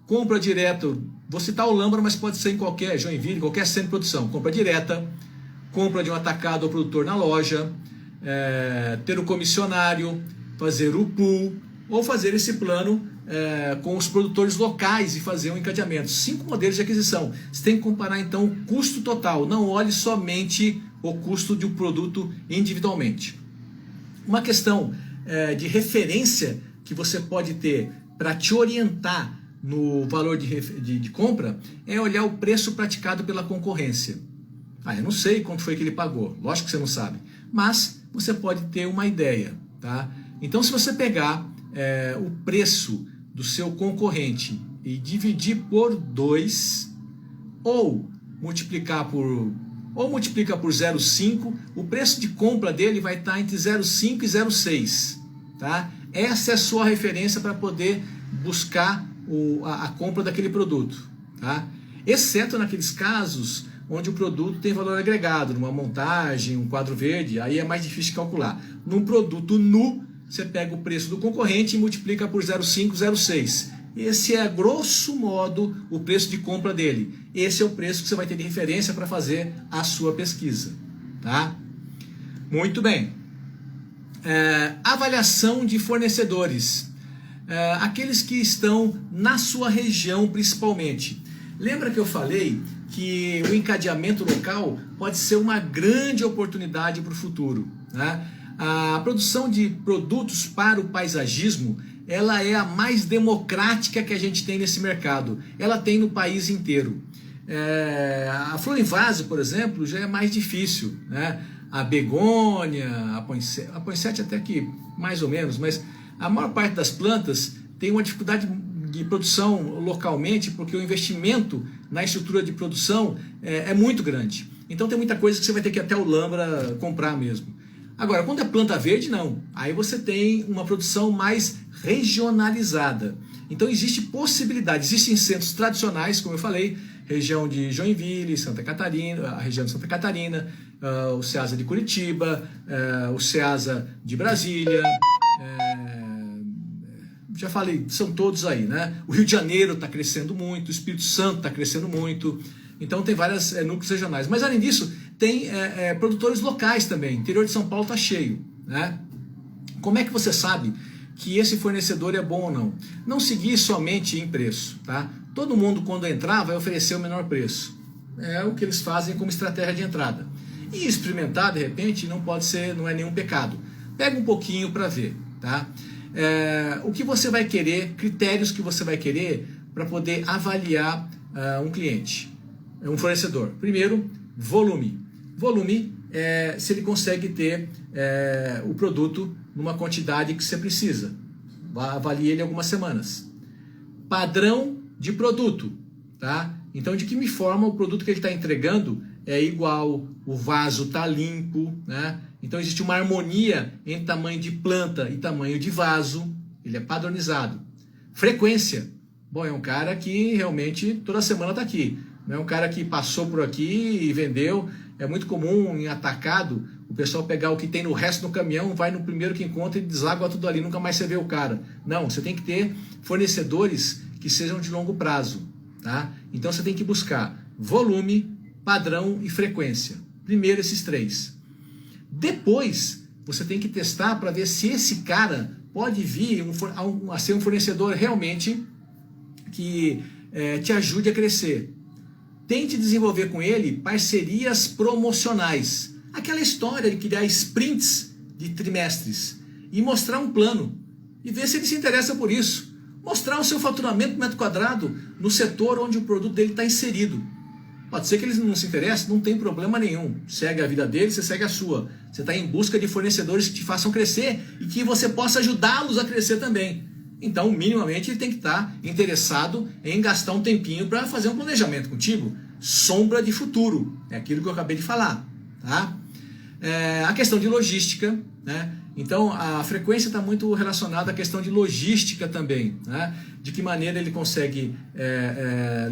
Compra direto, vou citar o Lambra, mas pode ser em qualquer Joinville, qualquer centro de produção. Compra direta, compra de um atacado ou produtor na loja, ter o comissionário, fazer o pool, ou fazer esse plano com os produtores locais e fazer um encadeamento. 5 modelos de aquisição. Você tem que comparar então o custo total, não olhe somente o custo de um produto individualmente. Uma questão de referência que você pode ter para te orientar no valor de compra é olhar o preço praticado pela concorrência. Eu não sei quanto foi que ele pagou, lógico que você não sabe, mas você pode ter uma ideia, tá? Então, se você pegar o preço do seu concorrente e dividir por 2 ou multiplica por 0,5, o preço de compra dele vai estar entre 0,5 e 0,6, tá? Essa é a sua referência para poder buscar a compra daquele produto, tá? Exceto naqueles casos onde o produto tem valor agregado, numa montagem, um quadro verde, aí é mais difícil de calcular. Num produto nu, você pega o preço do concorrente e multiplica por 0,5, 0,6. Esse é, grosso modo, o preço de compra dele. Esse é o preço que você vai ter de referência para fazer a sua pesquisa, tá? Muito bem. Avaliação de fornecedores. Aqueles que estão na sua região principalmente. Lembra que eu falei que o encadeamento local pode ser uma grande oportunidade para o futuro, né? A produção de produtos para o paisagismo, ela é a mais democrática que a gente tem nesse mercado. Ela tem no país inteiro. A flor em vaso, por exemplo, já é mais difícil, né? A begônia, a poinsettia até que mais ou menos, mas a maior parte das plantas tem uma dificuldade de produção localmente, porque o investimento na estrutura de produção é muito grande. Então tem muita coisa que você vai ter que ir até o Lambra comprar mesmo. Agora, quando é planta verde, não. Aí você tem uma produção mais regionalizada. Então existe possibilidade, existem centros tradicionais, como eu falei, região de Joinville, Santa Catarina, a região de Santa Catarina, o Ceasa de Curitiba, o Ceasa de Brasília, já falei, são todos aí, né? O Rio de Janeiro está crescendo muito, o Espírito Santo está crescendo muito, então tem vários núcleos regionais. Mas além disso, tem produtores locais também, o interior de São Paulo está cheio, né? Como é que você sabe que esse fornecedor é bom ou não? Não seguir somente em preço, tá? Todo mundo, quando entrar, vai oferecer o menor preço. É o que eles fazem como estratégia de entrada. E experimentar, de repente, não é nenhum pecado. Pega um pouquinho para ver, tá? O que você vai querer, critérios que você vai querer para poder avaliar um cliente, um fornecedor. Primeiro, volume. Volume é se ele consegue ter o produto numa quantidade que você precisa. Avalie ele algumas semanas. Padrão de produto, tá? Então, de que forma o produto que ele está entregando é igual, o vaso está limpo, né? Então, existe uma harmonia entre tamanho de planta e tamanho de vaso, ele é padronizado. Frequência. Bom, é um cara que realmente toda semana está aqui. Não é um cara que passou por aqui e vendeu. É muito comum em atacado o pessoal pegar o que tem no resto do caminhão, vai no primeiro que encontra e deságua tudo ali, nunca mais você vê o cara. Não, você tem que ter fornecedores que sejam de longo prazo, tá? Então você tem que buscar volume, padrão e frequência. Primeiro esses 3. Depois você tem que testar para ver se esse cara pode vir a ser um fornecedor realmente que te ajude a crescer. Tente desenvolver com ele parcerias promocionais. Aquela história de criar sprints de trimestres e mostrar um plano e ver se ele se interessa por isso. Mostrar o seu faturamento por metro quadrado no setor onde o produto dele está inserido. Pode ser que eles não se interessem, não tem problema nenhum. Segue a vida deles, você segue a sua. Você está em busca de fornecedores que te façam crescer e que você possa ajudá-los a crescer também. Então, minimamente, ele tem que estar interessado em gastar um tempinho para fazer um planejamento contigo. Sombra de futuro, é aquilo que eu acabei de falar. Tá? A questão de logística, né? Então, a frequência está muito relacionada à questão de logística também, né? De que maneira ele consegue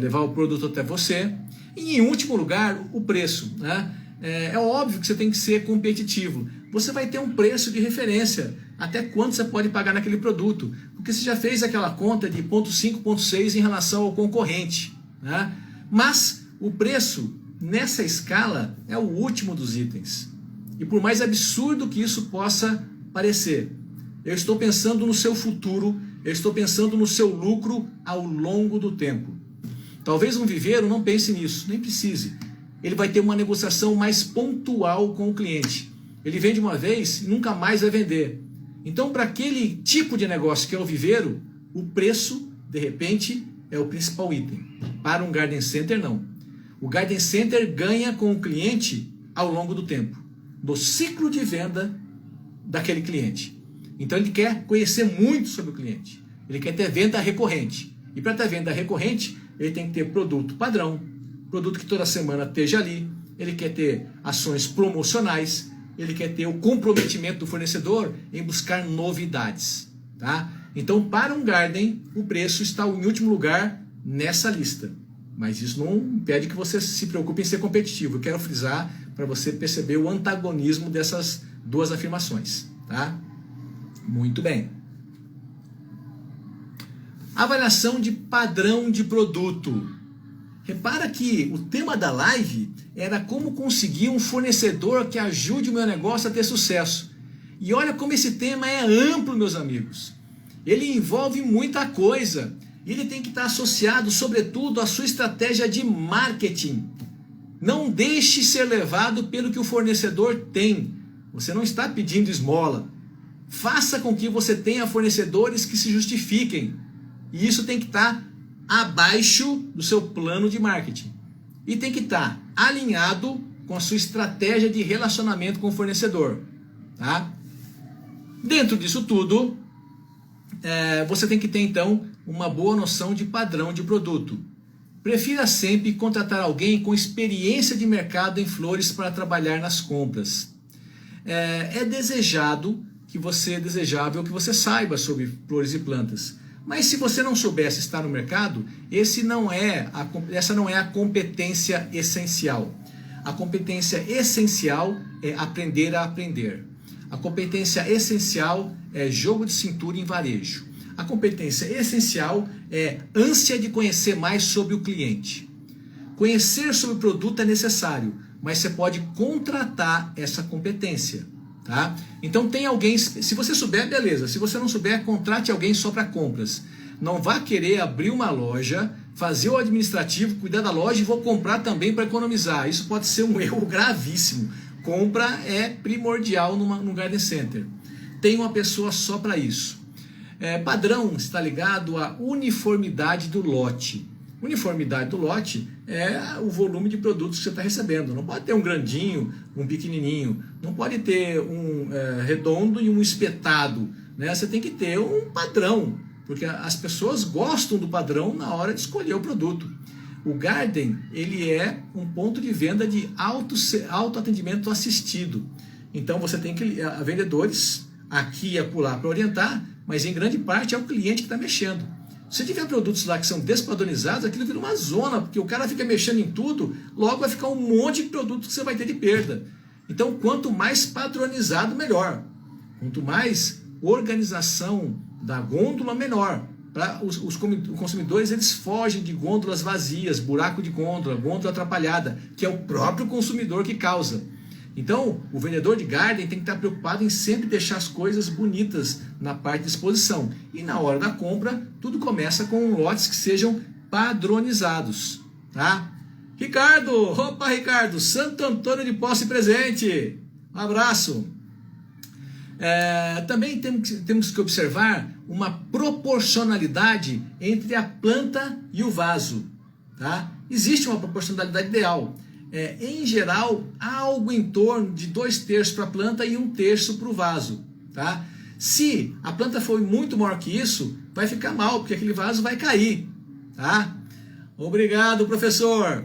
levar o produto até você. E, em último lugar, o preço, né? É óbvio que você tem que ser competitivo. Você vai ter um preço de referência, até quanto você pode pagar naquele produto, porque você já fez aquela conta de 0,5, 0,6 em relação ao concorrente, né? Mas o preço, nessa escala, é o último dos itens. E por mais absurdo que isso possa parecer, eu estou pensando no seu futuro, eu estou pensando no seu lucro ao longo do tempo. Talvez um viveiro não pense nisso, nem precise. Ele vai ter uma negociação mais pontual com o cliente. Ele vende uma vez e nunca mais vai vender. Então, para aquele tipo de negócio que é o viveiro, o preço, de repente, é o principal item. Para um garden center, não. O garden center ganha com o cliente ao longo do tempo, do ciclo de venda daquele cliente. Então, ele quer conhecer muito sobre o cliente. Ele quer ter venda recorrente. E para ter venda recorrente, ele tem que ter produto padrão, produto que toda semana esteja ali, ele quer ter ações promocionais, ele quer ter o comprometimento do fornecedor em buscar novidades. Tá? Então, para um garden, o preço está em último lugar nessa lista. Mas isso não impede que você se preocupe em ser competitivo. Eu quero frisar para você perceber o antagonismo dessas duas afirmações. Tá? Muito bem. Avaliação de padrão de produto. Repara que o tema da live era como conseguir um fornecedor que ajude o meu negócio a ter sucesso. E olha como esse tema é amplo, meus amigos. Ele envolve muita coisa. Ele tem que estar associado, sobretudo, à sua estratégia de marketing. Não deixe ser levado pelo que o fornecedor tem. Você não está pedindo esmola. Faça com que você tenha fornecedores que se justifiquem. E isso tem que estar abaixo do seu plano de marketing. E tem que estar alinhado com a sua estratégia de relacionamento com o fornecedor. Tá? Dentro disso tudo, você tem que ter, então, uma boa noção de padrão de produto. Prefira sempre contratar alguém com experiência de mercado em flores para trabalhar nas compras. É desejável que você saiba sobre flores e plantas. Mas se você não soubesse estar no mercado, essa não é a competência essencial. A competência essencial é aprender a aprender. A competência essencial é jogo de cintura em varejo. A competência essencial é ânsia de conhecer mais sobre o cliente. Conhecer sobre o produto é necessário, mas você pode contratar essa competência. Tá? Então tem alguém, se você souber, beleza. Se você não souber, contrate alguém só para compras. Não vá querer abrir uma loja, fazer o administrativo, cuidar da loja e vou comprar também para economizar. Isso pode ser um erro gravíssimo. Compra é primordial num garden center. Tem uma pessoa só para isso. Padrão está ligado à uniformidade do lote. Uniformidade do lote é o volume de produtos que você está recebendo. Não pode ter um grandinho, um pequenininho. Não pode ter um redondo e um espetado. Né? Você tem que ter um padrão, porque as pessoas gostam do padrão na hora de escolher o produto. O Garden, ele é um ponto de venda de autoatendimento assistido. Então você tem que vendedores aqui e acolá para orientar, mas em grande parte é o cliente que está mexendo. Se tiver produtos lá que são despadronizados, aquilo vira uma zona, porque o cara fica mexendo em tudo, logo vai ficar um monte de produtos que você vai ter de perda. Então, quanto mais padronizado, melhor. Quanto mais organização da gôndola, melhor. Os consumidores, eles fogem de gôndolas vazias, buraco de gôndola, gôndola atrapalhada, que é o próprio consumidor que causa. Então, o vendedor de garden tem que estar preocupado em sempre deixar as coisas bonitas na parte de exposição. E na hora da compra, tudo começa com lotes que sejam padronizados. Tá? Ricardo! Opa, Ricardo! Santo Antônio de Posse presente! Um abraço! Também temos que observar uma proporcionalidade entre a planta e o vaso. Tá? existe uma proporcionalidade ideal. Em geral, algo em torno de 2/3 para a planta e 1/3 para o vaso. Tá? Se a planta for muito maior que isso, vai ficar mal, porque aquele vaso vai cair. Tá? Obrigado, professor.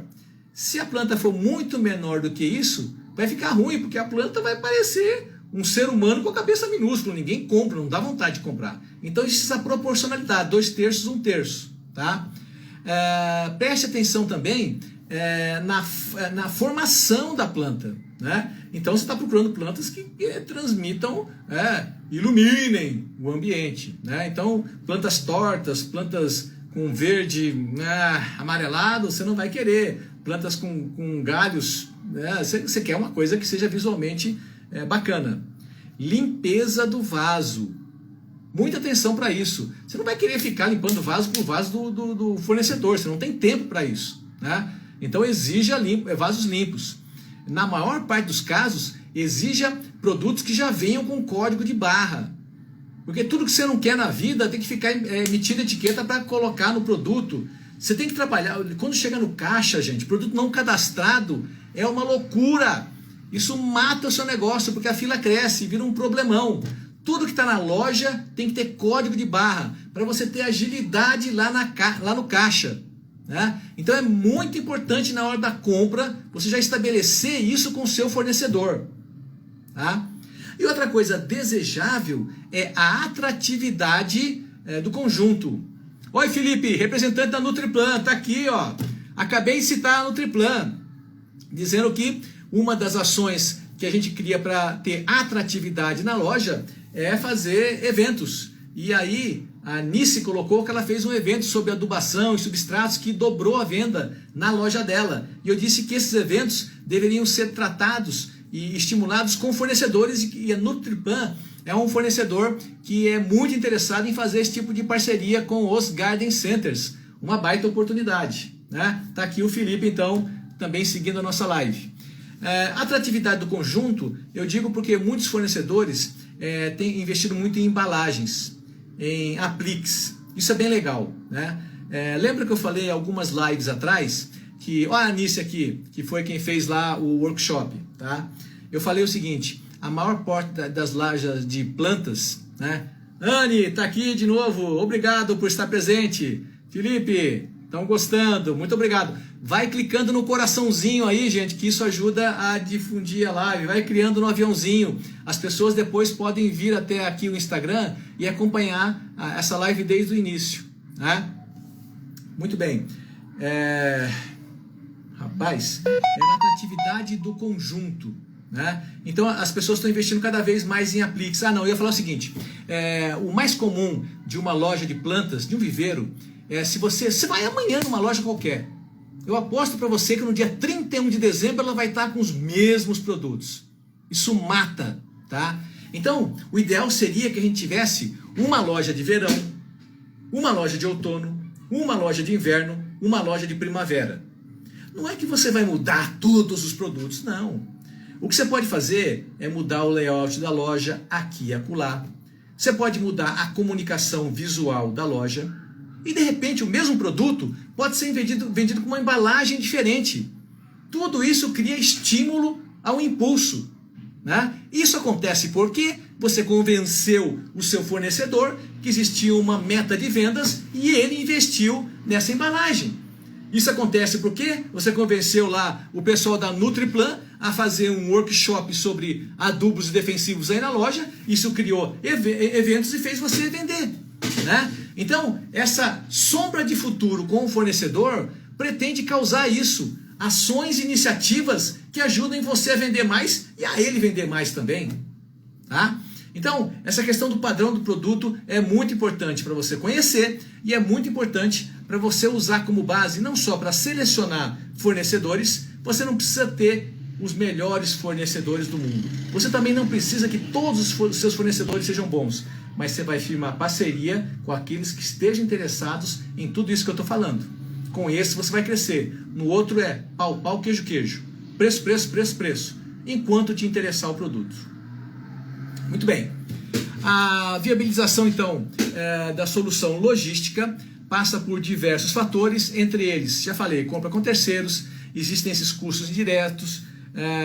Se a planta for muito menor do que isso, vai ficar ruim, porque a planta vai parecer um ser humano com a cabeça minúscula. Ninguém compra, não dá vontade de comprar. Então existe essa proporcionalidade, 2/3, 1/3. Tá? Preste atenção também na formação da planta. Né? Então você está procurando plantas que transmitam, iluminem o ambiente. Né? Então plantas tortas, plantas com verde amarelado, você não vai querer. Plantas com galhos, você quer uma coisa que seja visualmente bacana. Limpeza do vaso. Muita atenção para isso. Você não vai querer ficar limpando vaso por vaso do fornecedor, você não tem tempo para isso. Né? Então exija vasos limpos. Na maior parte dos casos, exija produtos que já venham com código de barra. Porque tudo que você não quer na vida tem que ficar emitindo etiqueta para colocar no produto. Você tem que trabalhar. Quando chega no caixa, gente, produto não cadastrado é uma loucura. Isso mata o seu negócio, porque a fila cresce e vira um problemão. Tudo que está na loja tem que ter código de barra, para você ter agilidade lá no caixa. Né? Então é muito importante na hora da compra você já estabelecer isso com o seu fornecedor. Tá? E outra coisa desejável é a atratividade do conjunto. Oi, Felipe, representante da Nutriplan, tá aqui, ó. Acabei de citar a Nutriplan, dizendo que uma das ações que a gente cria para ter atratividade na loja é fazer eventos. E aí a Nice colocou que ela fez um evento sobre adubação e substratos que dobrou a venda na loja dela. E eu disse que esses eventos deveriam ser tratados e estimulados com fornecedores, e a Nutriplan é um fornecedor que é muito interessado em fazer esse tipo de parceria com os Garden Centers. Uma baita oportunidade. Né? Tá aqui o Felipe, então, também seguindo a nossa live. Atratividade do conjunto, eu digo porque muitos fornecedores têm investido muito em embalagens, em apliques. Isso é bem legal. Né? Lembra que eu falei algumas lives atrás, que olha a Anice aqui, que foi quem fez lá o workshop. Tá? Eu falei o seguinte, a maior parte das lojas de plantas, né? Anne, tá aqui de novo, obrigado por estar presente. Felipe, estão gostando, muito obrigado. Vai clicando no coraçãozinho aí, gente, que isso ajuda a difundir a live. Vai criando no aviãozinho. As pessoas depois podem vir até aqui o Instagram e acompanhar essa live desde o início. Né? Muito bem. Rapaz, é a atratividade do conjunto. Né? Então as pessoas estão investindo cada vez mais em apliques. Eu ia falar o seguinte, o mais comum de uma loja de plantas, de um viveiro, se você vai amanhã numa loja qualquer, eu aposto para você que no dia 31 de dezembro ela vai estar com os mesmos produtos. Isso mata, tá? Então, o ideal seria que a gente tivesse uma loja de verão, uma loja de outono, uma loja de inverno, uma loja de primavera. Não é que você vai mudar todos os produtos, não. O que você pode fazer é mudar o layout da loja aqui e acolá. Você pode mudar a comunicação visual da loja. E de repente o mesmo produto pode ser vendido com uma embalagem diferente. Tudo isso cria estímulo ao impulso. Né? Isso acontece porque você convenceu o seu fornecedor que existia uma meta de vendas e ele investiu nessa embalagem. Isso acontece porque você convenceu lá o pessoal da Nutriplan a fazer um workshop sobre adubos defensivos aí na loja. Isso criou eventos e fez você vender. Né? Então, essa sombra de futuro com o fornecedor pretende causar isso. Ações e iniciativas que ajudem você a vender mais e a ele vender mais também. Tá? Então, essa questão do padrão do produto é muito importante para você conhecer e é muito importante para você usar como base, não só para selecionar fornecedores, você não precisa ter os melhores fornecedores do mundo. Você também não precisa que todos os seus fornecedores sejam bons, mas você vai firmar parceria com aqueles que estejam interessados em tudo isso que eu estou falando. Com esse você vai crescer. No outro é pau, pau, queijo, queijo. Preço, preço, preço, preço. Enquanto te interessar o produto. Muito bem. A viabilização, então, da solução logística passa por diversos fatores, entre eles, já falei, compra com terceiros, existem esses custos indiretos,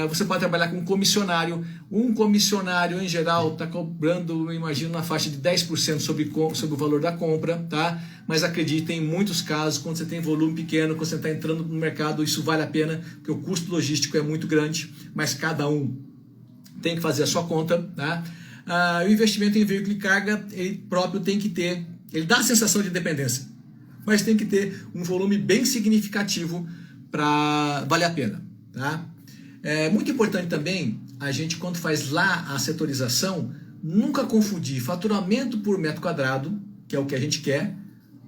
você pode trabalhar com um comissionário em geral está cobrando, imagino, na faixa de 10% sobre o valor da compra, tá? Mas acreditem, em muitos casos, quando você tem volume pequeno, quando você está entrando no mercado, isso vale a pena, porque o custo logístico é muito grande, mas cada um tem que fazer a sua conta, tá? O investimento em veículo de carga, ele próprio tem que ter, ele dá a sensação de independência, mas tem que ter um volume bem significativo para valer a pena, tá? É muito importante também a gente, quando faz lá a setorização, nunca confundir faturamento por metro quadrado, que é o que a gente quer,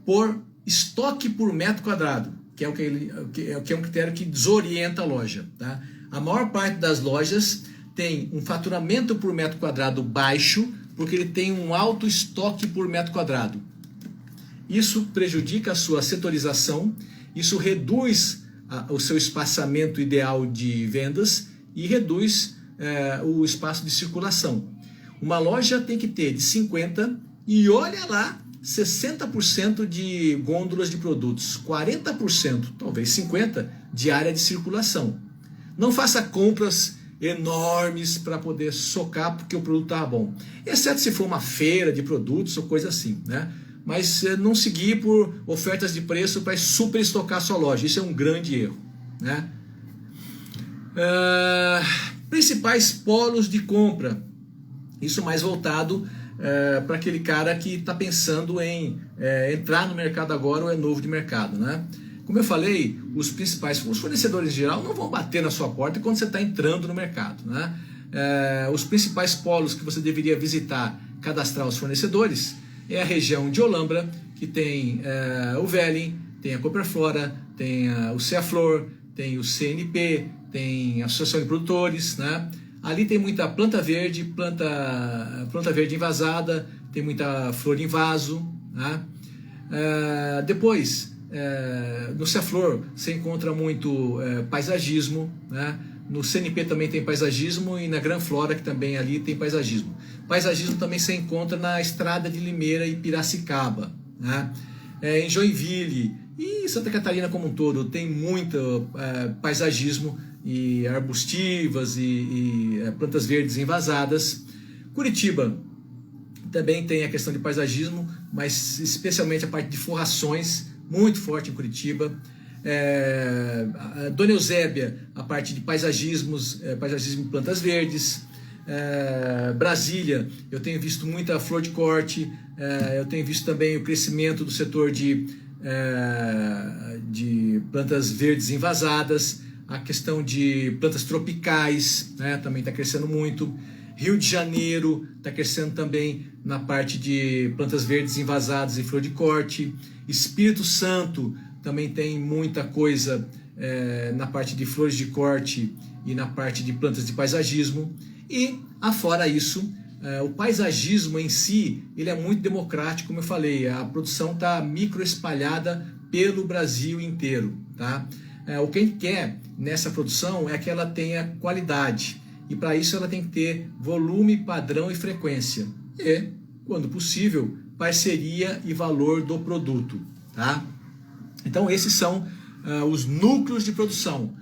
por estoque por metro quadrado, que é um critério que desorienta a loja, tá? A maior parte das lojas tem um faturamento por metro quadrado baixo, porque ele tem um alto estoque por metro quadrado. Isso prejudica a sua setorização, isso reduz o seu espaçamento ideal de vendas e reduz o espaço de circulação. Uma loja tem que ter de 50% e olha lá, 60% de gôndolas de produtos, 40%, talvez 50% de área de circulação. Não faça compras enormes para poder socar porque o produto está bom, exceto se for uma feira de produtos ou coisa assim, né? Mas não seguir por ofertas de preço para super estocar a sua loja. Isso é um grande erro, né? Principais polos de compra. Isso mais voltado para aquele cara que está pensando em entrar no mercado agora ou é novo de mercado, né? Como eu falei, os fornecedores em geral não vão bater na sua porta quando você está entrando no mercado, né? Os principais polos que você deveria visitar, cadastrar os fornecedores, é a região de Olambra, que tem o Velling, tem a Cooperflora, tem o Ceaflor, tem o CNP, tem a Associação de Produtores, né? Ali tem muita planta verde envasada, tem muita flor em vaso, né? Depois, no Ceaflor você encontra muito paisagismo, né? No CNP também tem paisagismo e na Gran Flora, que também ali tem paisagismo. Paisagismo também se encontra na Estrada de Limeira e Piracicaba, né? Em Joinville e Santa Catarina como um todo tem muito paisagismo e arbustivas e plantas verdes envasadas. Curitiba também tem a questão de paisagismo, mas especialmente a parte de forrações, muito forte em Curitiba. Dona Eusébia, a parte de paisagismo e plantas verdes. Brasília, eu tenho visto muita flor de corte, eu tenho visto também o crescimento do setor de plantas verdes envasadas, a questão de plantas tropicais, né, também está crescendo muito. Rio de Janeiro está crescendo também na parte de plantas verdes envasadas e flor de corte. Espírito Santo também tem muita coisa na parte de flores de corte e na parte de plantas de paisagismo. E, afora isso, o paisagismo em si, ele é muito democrático, como eu falei, a produção está microespalhada pelo Brasil inteiro, tá? O que a gente quer nessa produção é que ela tenha qualidade, e para isso ela tem que ter volume, padrão e frequência. E, quando possível, parceria e valor do produto, tá? Então esses são os núcleos de produção.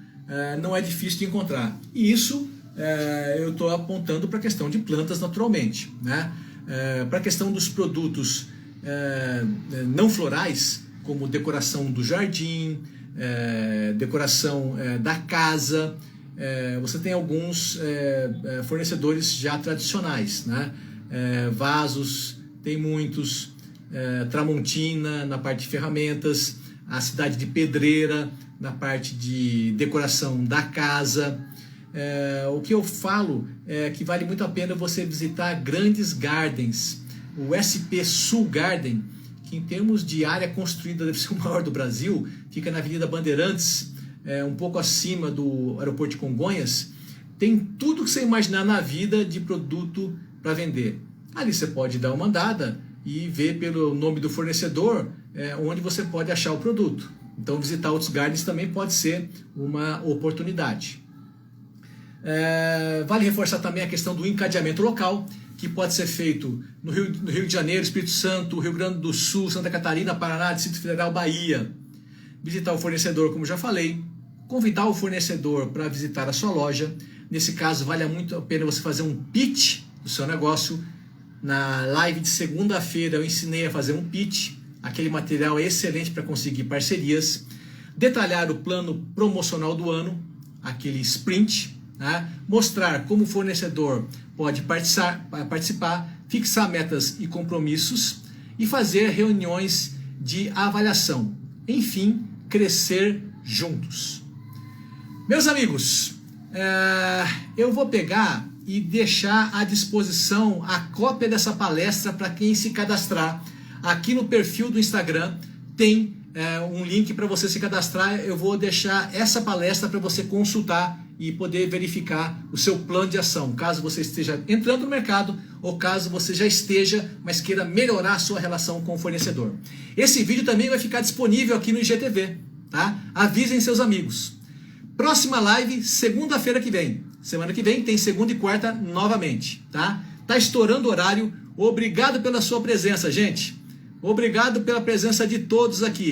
Não é difícil de encontrar. E isso eu estou apontando para a questão de plantas naturalmente, né? Para a questão dos produtos não florais, como decoração do jardim, decoração da casa, você tem alguns fornecedores já tradicionais, né? Vasos, tem muitos, Tramontina na parte de ferramentas, a cidade de Pedreira na parte de decoração da casa. O que eu falo é que vale muito a pena você visitar grandes gardens. O SP Sul Garden, que em termos de área construída deve ser o maior do Brasil, fica na Avenida Bandeirantes, um pouco acima do aeroporto de Congonhas, tem tudo que você imaginar na vida de produto para vender. Ali você pode dar uma andada e ver pelo nome do fornecedor onde você pode achar o produto. Então visitar outros gardens também pode ser uma oportunidade. Vale reforçar também a questão do encadeamento local, que pode ser feito no Rio de Janeiro, Espírito Santo, Rio Grande do Sul, Santa Catarina, Paraná, Distrito Federal, Bahia. Visitar o fornecedor, como já falei, convidar o fornecedor para visitar a sua loja. Nesse caso, vale muito a pena você fazer um pitch do seu negócio. Na live de segunda-feira eu ensinei a fazer um pitch. Aquele material é excelente para conseguir parcerias. Detalhar o plano promocional do ano, aquele sprint. Né? Mostrar como o fornecedor pode participar, fixar metas e compromissos e fazer reuniões de avaliação. Enfim, crescer juntos. Meus amigos, eu vou pegar e deixar à disposição a cópia dessa palestra para quem se cadastrar. Aqui no perfil do Instagram tem um link para você se cadastrar. Eu vou deixar essa palestra para você consultar e poder verificar o seu plano de ação, caso você esteja entrando no mercado ou caso você já esteja, mas queira melhorar a sua relação com o fornecedor. Esse vídeo também vai ficar disponível aqui no IGTV, tá? Avisem seus amigos. Próxima live, segunda-feira que vem. Semana que vem tem segunda e quarta novamente, tá? Tá estourando o horário. Obrigado pela sua presença, gente. Obrigado pela presença de todos aqui.